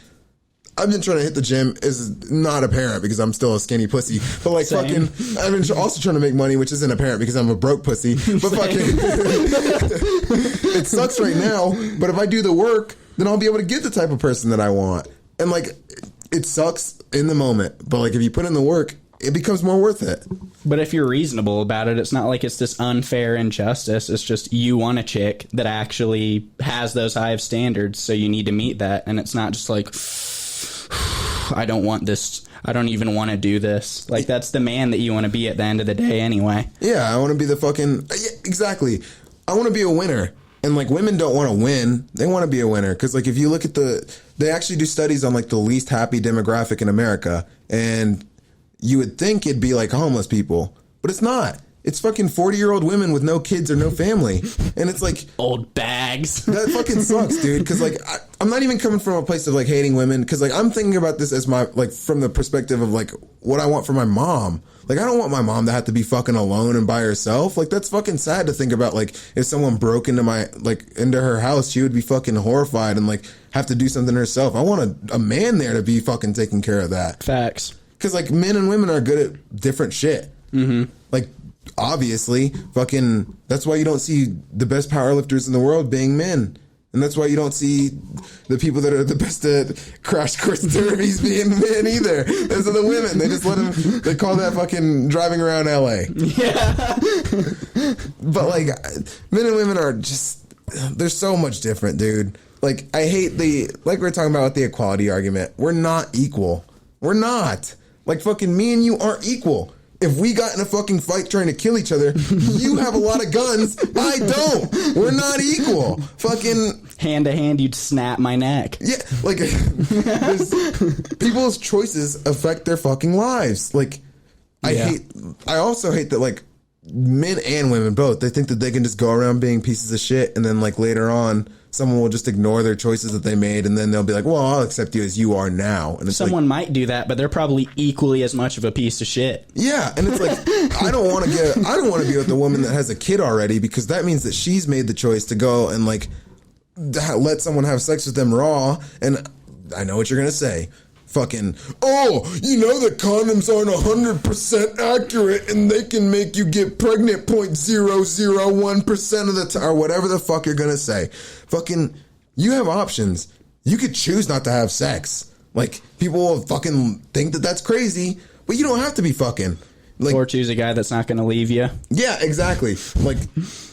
I've been trying to hit the gym is not apparent because I'm still a skinny pussy. But, like, Same. fucking, I've been also trying to make money, which isn't apparent because I'm a broke pussy. But fucking, it sucks right now. But if I do the work, then I'll be able to get the type of person that I want. And, like, it sucks in the moment. But, like, if you put in the work, it becomes more worth it. But if you're reasonable about it, it's not like it's this unfair injustice. It's just you want a chick that actually has those high of standards, so you need to meet that. And it's not just like, I don't want this. I don't even want to do this. Like, that's the man that you want to be at the end of the day anyway. Yeah, I want to be the fucking... Yeah, exactly. I want to be a winner. And, like, women don't want to win. They want to be a winner. Because, like, if you look at they actually do studies on, like, the least happy demographic in America. And you would think it'd be, like, homeless people. But it's not. It's fucking 40-year-old women with no kids or no family. And it's like... old bags. That fucking sucks, dude. Because, like, I'm not even coming from a place of, like, hating women. Because, like, I'm thinking about this as my... like, from the perspective of, like, what I want for my mom. Like, I don't want my mom to have to be fucking alone and by herself. Like, that's fucking sad to think about. Like, if someone broke into into her house, she would be fucking horrified and, like, have to do something herself. I want a man there to be fucking taking care of that. Facts. Because, like, men and women are good at different shit. Mm-hmm. Like, obviously, fucking, that's why you don't see the best powerlifters in the world being men. And that's why you don't see the people that are the best at crash course derbies being men either. Those are the women. They just let them, they call that fucking driving around LA. Yeah. But, like, men and women are just, they're so much different, dude. Like, I hate like we were talking about with the equality argument. We're not equal. We're not. Like, fucking me and you aren't equal. If we got in a fucking fight trying to kill each other, you have a lot of guns. I don't. We're not equal. Fucking... hand to hand, you'd snap my neck. Yeah, like, people's choices affect their fucking lives. Like, I also hate that, like, men and women both, they think that they can just go around being pieces of shit, and then, like, later on, someone will just ignore their choices that they made, and then they'll be like, well, I'll accept you as you are now. And it's someone might do that, but they're probably equally as much of a piece of shit. Yeah, and it's like, I don't want to be with a woman that has a kid already, because that means that she's made the choice to go and, like, let someone have sex with them raw. And I know what you're going to say. fucking, oh, you know that condoms aren't 100% accurate and they can make you get pregnant 0.001% of the time, or whatever the fuck you're gonna say. Fucking, you have options. You could choose not to have sex. Like, people will fucking think that that's crazy, but you don't have to be fucking. Like, or choose a guy that's not going to leave you. Yeah, exactly. Like,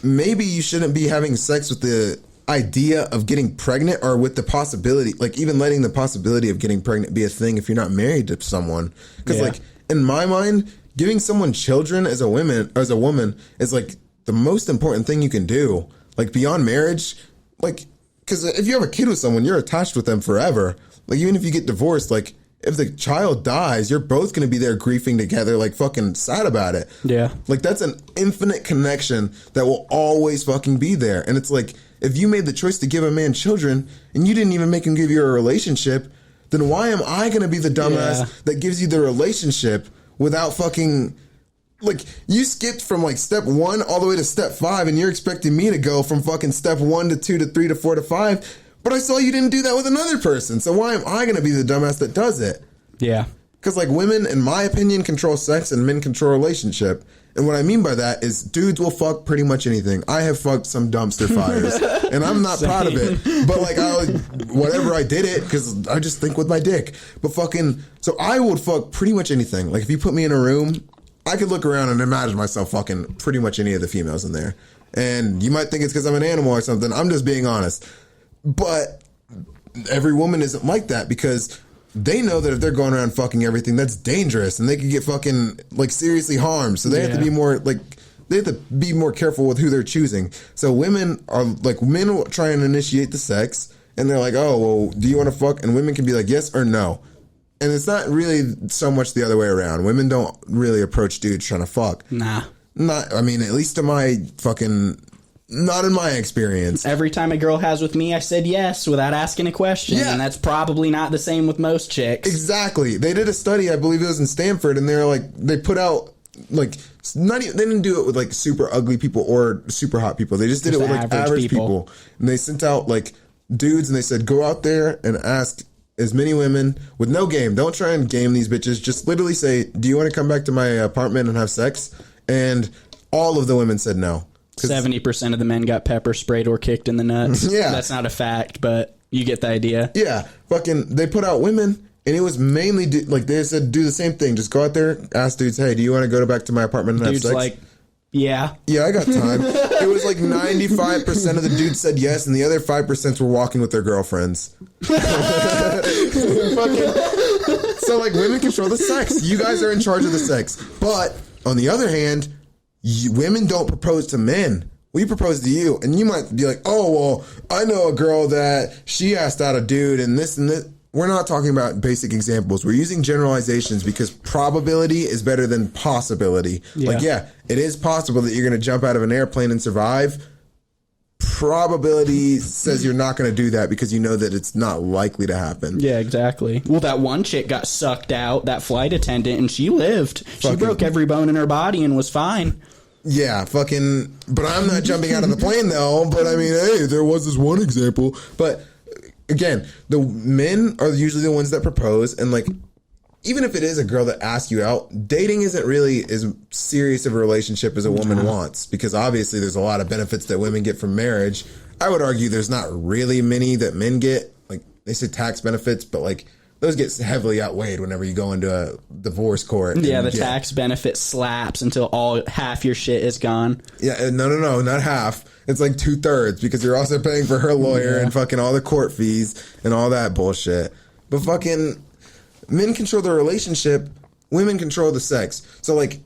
maybe you shouldn't be having sex with the idea of getting pregnant, or with the possibility, like, even letting the possibility of getting pregnant be a thing if you're not married to someone. Because, like, in my mind, giving someone children as a woman is, like, the most important thing you can do. Like, beyond marriage, like, because if you have a kid with someone, you're attached with them forever. Like, even if you get divorced, like, if the child dies, you're both going to be there griefing together, like, fucking sad about it. Yeah. Like, that's an infinite connection that will always fucking be there. And it's like, if you made the choice to give a man children and you didn't even make him give you a relationship, then why am I going to be the dumbass that gives you the relationship without fucking... Like, you skipped from, like, step 1 all the way to step 5, and you're expecting me to go from fucking step 1 to 2 to 3 to 4 to 5, but I saw you didn't do that with another person, so why am I going to be the dumbass that does it? Yeah. Because, like, women, in my opinion, control sex and men control relationship. And what I mean by that is dudes will fuck pretty much anything. I have fucked some dumpster fires, and I'm not proud of it. But, like, whatever, I did it because I just think with my dick. But fucking, so I would fuck pretty much anything. Like, if you put me in a room, I could look around and imagine myself fucking pretty much any of the females in there. And you might think it's because I'm an animal or something. I'm just being honest. But every woman isn't like that, because they know that if they're going around fucking everything, that's dangerous and they could get fucking, like, seriously harmed. So they have to be more, like, they have to be more careful with who they're choosing. So women are, like, men will try and initiate the sex and they're like, oh, well, do you want to fuck? And women can be like, yes or no. And it's not really so much the other way around. Women don't really approach dudes trying to fuck. Nah. I mean, at least to my fucking... Not in my experience. Every time a girl has with me, I said yes without asking a question. Yeah. And that's probably not the same with most chicks. Exactly. They did a study, I believe it was in Stanford, and they're like, they put out, like, not even, they didn't do it with, like, super ugly people or super hot people. They just did it with, like, average people. And they sent out, like, dudes, and they said, go out there and ask as many women with no game. Don't try and game these bitches. Just literally say, do you want to come back to my apartment and have sex? And all of the women said no. 70% of the men got pepper sprayed or kicked in the nuts. Yeah. That's not a fact, but you get the idea. Yeah. Fucking, they put out women, and it was mainly, like, they said, do the same thing. Just go out there, ask dudes, hey, do you want to go back to my apartment and have sex? Dude's like, yeah. Yeah, I got time. It was like 95% of the dudes said yes, and the other 5% were walking with their girlfriends. Fucking, so, like, women control the sex. You guys are in charge of the sex. But, on the other hand... women don't propose to men. We propose to you. And you might be like, oh, well, I know a girl that she asked out a dude and this and this. We're not talking about basic examples. We're using generalizations because probability is better than possibility. Yeah. Like, yeah, it is possible that you're going to jump out of an airplane and survive. Probability says you're not going to do that because you know that it's not likely to happen. Yeah, exactly. Well, that one chick got sucked out, that flight attendant, and she lived. She broke every bone in her body and was fine. Yeah, fucking... But I'm not jumping out of the plane, though. But, I mean, hey, there was this one example. But, again, the men are usually the ones that propose. And, like, even if it is a girl that asks you out, dating isn't really as serious of a relationship as a woman wants. Because, obviously, there's a lot of benefits that women get from marriage. I would argue there's not really many that men get. Like, they say tax benefits, but, like... those get heavily outweighed whenever you go into a divorce court. Yeah, the tax benefit slaps until half your shit is gone. Yeah, no, not half. It's like 2/3 because you're also paying for her lawyer and fucking all the court fees and all that bullshit. But fucking men control the relationship, women control the sex. So, like,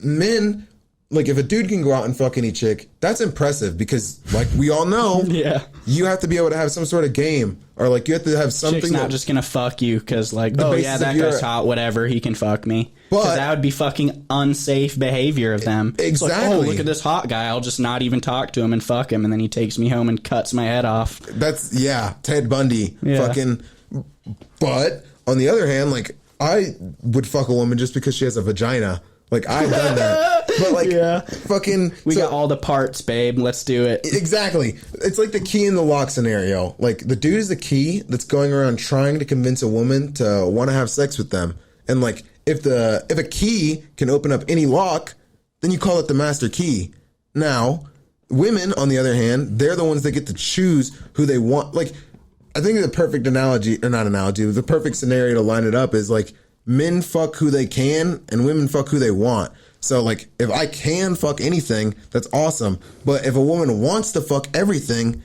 men... like, if a dude can go out and fuck any chick, that's impressive because, like, we all know, you have to be able to have some sort of game. Or, like, you have to have something. Chick's not just going to fuck you because, like, oh, yeah, that guy's hot, whatever, he can fuck me. Because that would be fucking unsafe behavior of them. Exactly. It's like, oh, look at this hot guy. I'll just not even talk to him and fuck him. And then he takes me home and cuts my head off. That's, Ted Bundy. Yeah. Fucking. But, on the other hand, like, I would fuck a woman just because she has a vagina. Like, I've done that. But, like, fucking... We got all the parts, babe. Let's do it. Exactly. It's like the key in the lock scenario. Like, the dude is the key that's going around trying to convince a woman to want to have sex with them. And, like, if a key can open up any lock, then you call it the master key. Now, women, on the other hand, they're the ones that get to choose who they want. Like, I think the perfect analogy, or not analogy, the perfect scenario to line it up is, like, men fuck who they can and women fuck who they want. So, like, if I can fuck anything, that's awesome. But if a woman wants to fuck everything,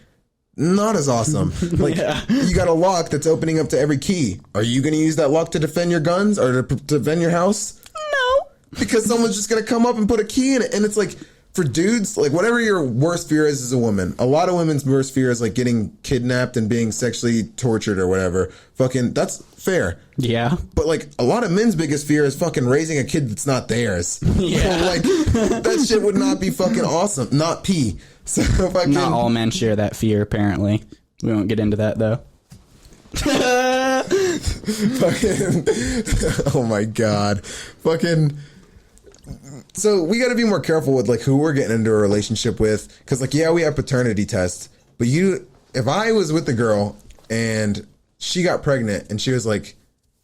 not as awesome. Like, you got a lock that's opening up to every key. Are you going to use that lock to defend your guns or to defend your house? No. Because someone's just going to come up and put a key in it. And it's like, for dudes, like, whatever your worst fear is as a woman, a lot of women's worst fear is, like, getting kidnapped and being sexually tortured or whatever. Fucking, that's fair. Yeah. But, like, a lot of men's biggest fear is fucking raising a kid that's not theirs. Yeah. Like, that shit would not be fucking awesome. Not pee. So fucking... Not all men share that fear, apparently. We won't get into that, though. Fucking... Oh, my God. Fucking... So we got to be more careful with, like, who we're getting into a relationship with. Because, like, yeah, we have paternity tests. But if I was with the girl and she got pregnant and she was like,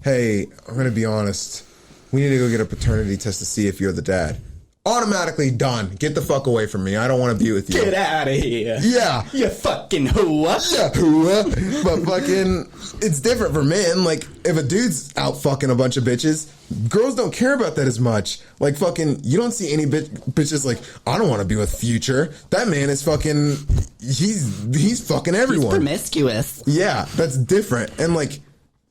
hey, I'm going to be honest. We need to go get a paternity test to see if you're the dad. Automatically done. Get the fuck away from me. I don't want to be with you. Get out of here. Yeah. You fucking hooah. Yeah, hooah. But fucking, it's different for men. Like, if a dude's out fucking a bunch of bitches, girls don't care about that as much. Like, fucking, you don't see any bitches like, I don't want to be with Future. That man is fucking, he's fucking everyone. He's promiscuous. Yeah, that's different. And, like,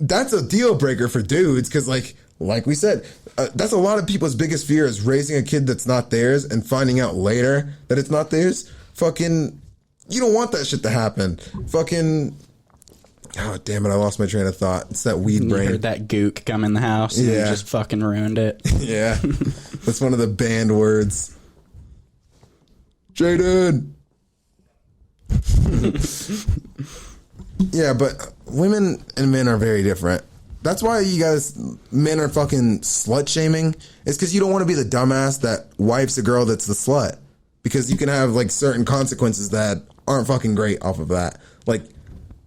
that's a deal breaker for dudes because, like we said, that's a lot of people's biggest fear is raising a kid that's not theirs and finding out later that it's not theirs. Fucking, you don't want that shit to happen. Fucking, oh, damn it, I lost my train of thought. It's that weed brain. You heard that gook come in the house and you just fucking ruined it. Yeah, that's one of the banned words. Jaden! Yeah, but women and men are very different. That's why you guys, men are fucking slut shaming. It's because you don't want to be the dumbass that wipes a girl that's the slut. Because you can have, like, certain consequences that aren't fucking great off of that. Like,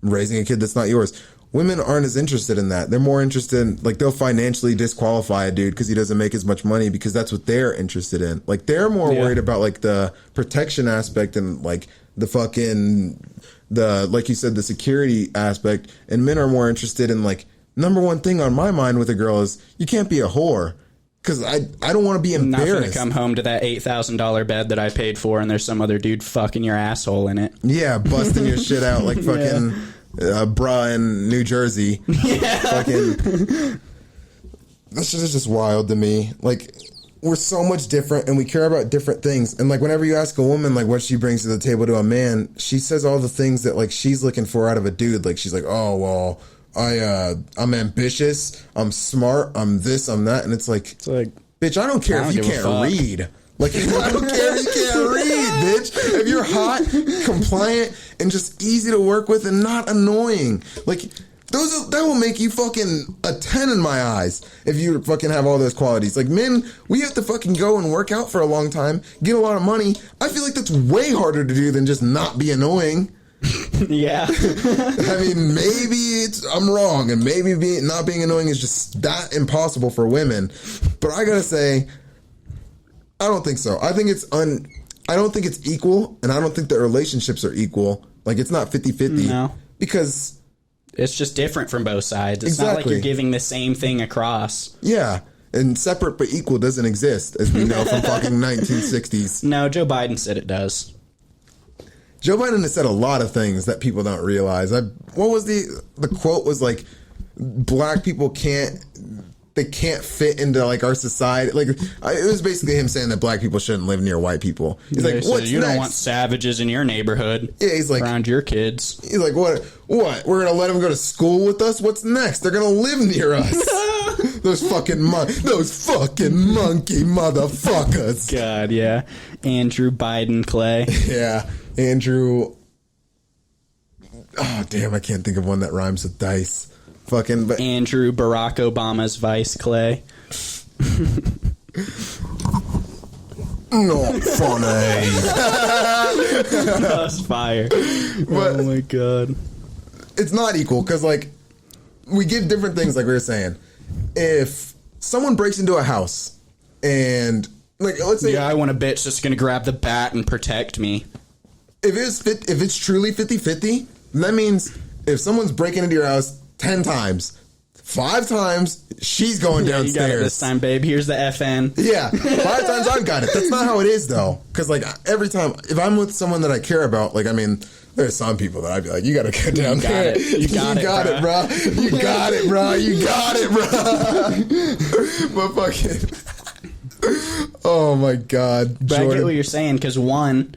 raising a kid that's not yours. Women aren't as interested in that. They're more interested in, like, they'll financially disqualify a dude because he doesn't make as much money because that's what they're interested in. Like, they're more worried about, like, the protection aspect and, like, the fucking, like you said, the security aspect. And men are more interested in, like, number one thing on my mind with a girl is you can't be a whore because I don't want to be embarrassed. Not gonna come home to that $8,000 bed that I paid for and there's some other dude fucking your asshole in it. Yeah, busting your shit out like fucking bra in New Jersey. Yeah. Fucking, that shit is just wild to me. Like, we're so much different and we care about different things. And, like, whenever you ask a woman, like, what she brings to the table to a man, she says all the things that, like, she's looking for out of a dude. Like, she's like, oh, well, I'm ambitious, I'm smart, I'm this, I'm that, and it's like, bitch, I don't care if you can't read. Like, I don't care if you can't read, bitch. If you're hot, compliant, and just easy to work with and not annoying, like, that will make you fucking a 10 in my eyes if you fucking have all those qualities. Like, men, we have to fucking go and work out for a long time, get a lot of money. I feel like that's way harder to do than just not be annoying. Yeah. I mean, maybe I'm wrong, and maybe not being annoying is just that impossible for women. But I gotta say, I don't think so. I don't think it's equal, and I don't think that relationships are equal. Like, it's not 50-50. No. Because it's just different from both sides. It's not like you're giving the same thing across. Yeah. And separate but equal doesn't exist, as we know from fucking 1960s. No, Joe Biden said it does. Joe Biden has said a lot of things that people don't realize. What was the quote was like, black people can't fit into, like, our society. Like, it was basically him saying that black people shouldn't live near white people. He's like, what's you next? Don't want savages in your neighborhood. Yeah, he's like, around your kids. He's like, what? We're gonna let them go to school with us? What's next? They're gonna live near us. Those fucking monkey motherfuckers. God, yeah. Andrew Biden Clay. Yeah. Andrew. Oh, damn, I can't think of one that rhymes with dice. Fucking, but Andrew Barack Obama's Vice Clay. Not funny. That's fire. Oh my god. It's not equal because, like, we give different things, like we were saying. If someone breaks into a house and, like, let's say... Yeah, I want a bitch that's going to grab the bat and protect me. If it's truly 50-50, that means if someone's breaking into your house 10 times, 5 times, she's going downstairs. You got it this time, babe. Here's the FN. Yeah, 5 times I've got it. That's not how it is, though. Because, like, every time, if I'm with someone that I care about, like, I mean... There's some people that I'd be like, you gotta get down there. You got it, bro. You got it, bro. You got it, bro. But fucking, oh my god, But I get what you're saying because I'm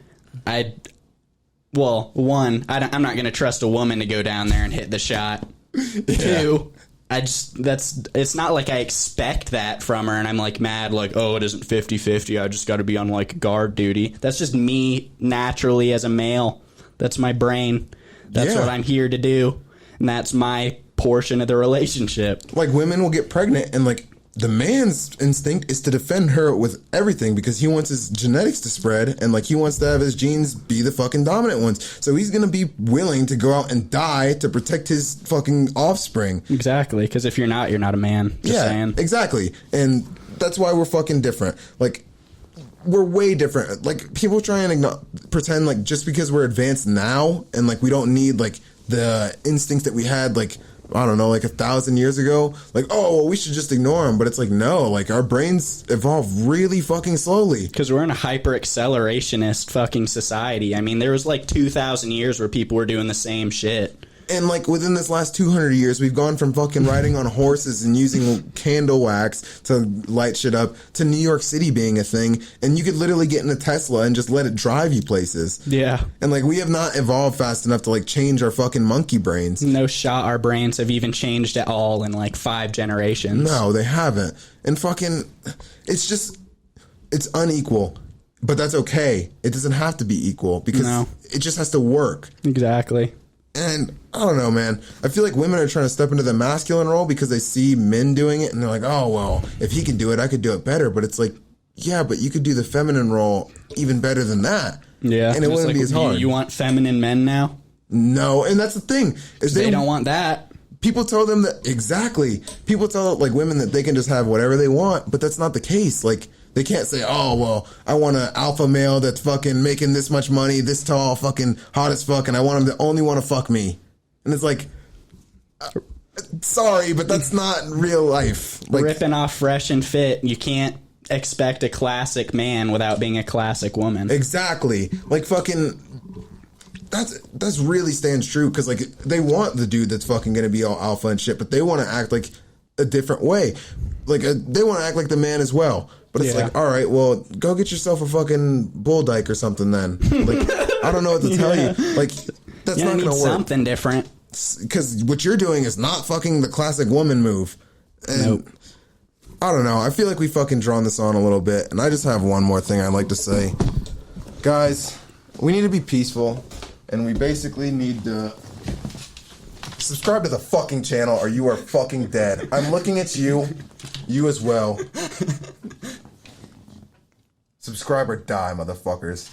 not gonna trust a woman to go down there and hit the shot. Yeah. 2, it's not like I expect that from her and I'm like mad like, oh, it isn't 50-50. I just got to be on like guard duty. That's just me naturally as a male. That's my brain. That's what I'm here to do. And that's my portion of the relationship. Like, women will get pregnant, and, like, the man's instinct is to defend her with everything because he wants his genetics to spread, and, like, he wants to have his genes be the fucking dominant ones. So he's going to be willing to go out and die to protect his fucking offspring. Exactly. Because if you're not a man. Just saying. Exactly. And that's why we're fucking different. Like, we're way different. Like, people try and pretend like just because we're advanced now and like we don't need like the instincts that we had like, I don't know, like 1,000 years ago, like, oh, well, we should just ignore them. But it's like, no, like our brains evolve really fucking slowly. Because we're in a hyper accelerationist fucking society. I mean, there was like 2,000 years where people were doing the same shit. And, like, within this last 200 years, we've gone from fucking riding on horses and using candle wax to light shit up to New York City being a thing. And you could literally get in a Tesla and just let it drive you places. Yeah. And, like, we have not evolved fast enough to, like, change our fucking monkey brains. No shot our brains have even changed at all in, like, 5 generations. No, they haven't. And fucking, it's unequal. But that's okay. It doesn't have to be equal because it just has to work. Exactly. And I don't know, man. I feel like women are trying to step into the masculine role because they see men doing it and they're like, oh, well, if he can do it, I could do it better. But it's like, yeah, but you could do the feminine role even better than that. Yeah. And it wouldn't be as hard. You want feminine men now? No. And that's the thing. Is they don't want that. People tell them that, exactly. People tell like women that they can just have whatever they want, but that's not the case. Like, they can't say, oh, well, I want an alpha male that's fucking making this much money, this tall, fucking hot as fuck, and I want him to only want to fuck me. And it's like, sorry, but that's not real life. Like, ripping off Fresh and Fit, you can't expect a classic man without being a classic woman. Exactly. Like, fucking, that's really stands true, because, like, they want the dude that's fucking gonna be all alpha and shit, but they want to act like a different way. Like, they want to act like the man as well. But it's like, all right, well, go get yourself a fucking bull dyke or something then. Like, I don't know what to tell you. Like, that's not going to work. Something different. Because what you're doing is not fucking the classic woman move. And nope. I don't know. I feel like we fucking drawn this on a little bit. And I just have one more thing I'd like to say. Guys, we need to be peaceful. And we basically need to subscribe to the fucking channel or you are fucking dead. I'm looking at you. You as well. Subscribe or die, motherfuckers.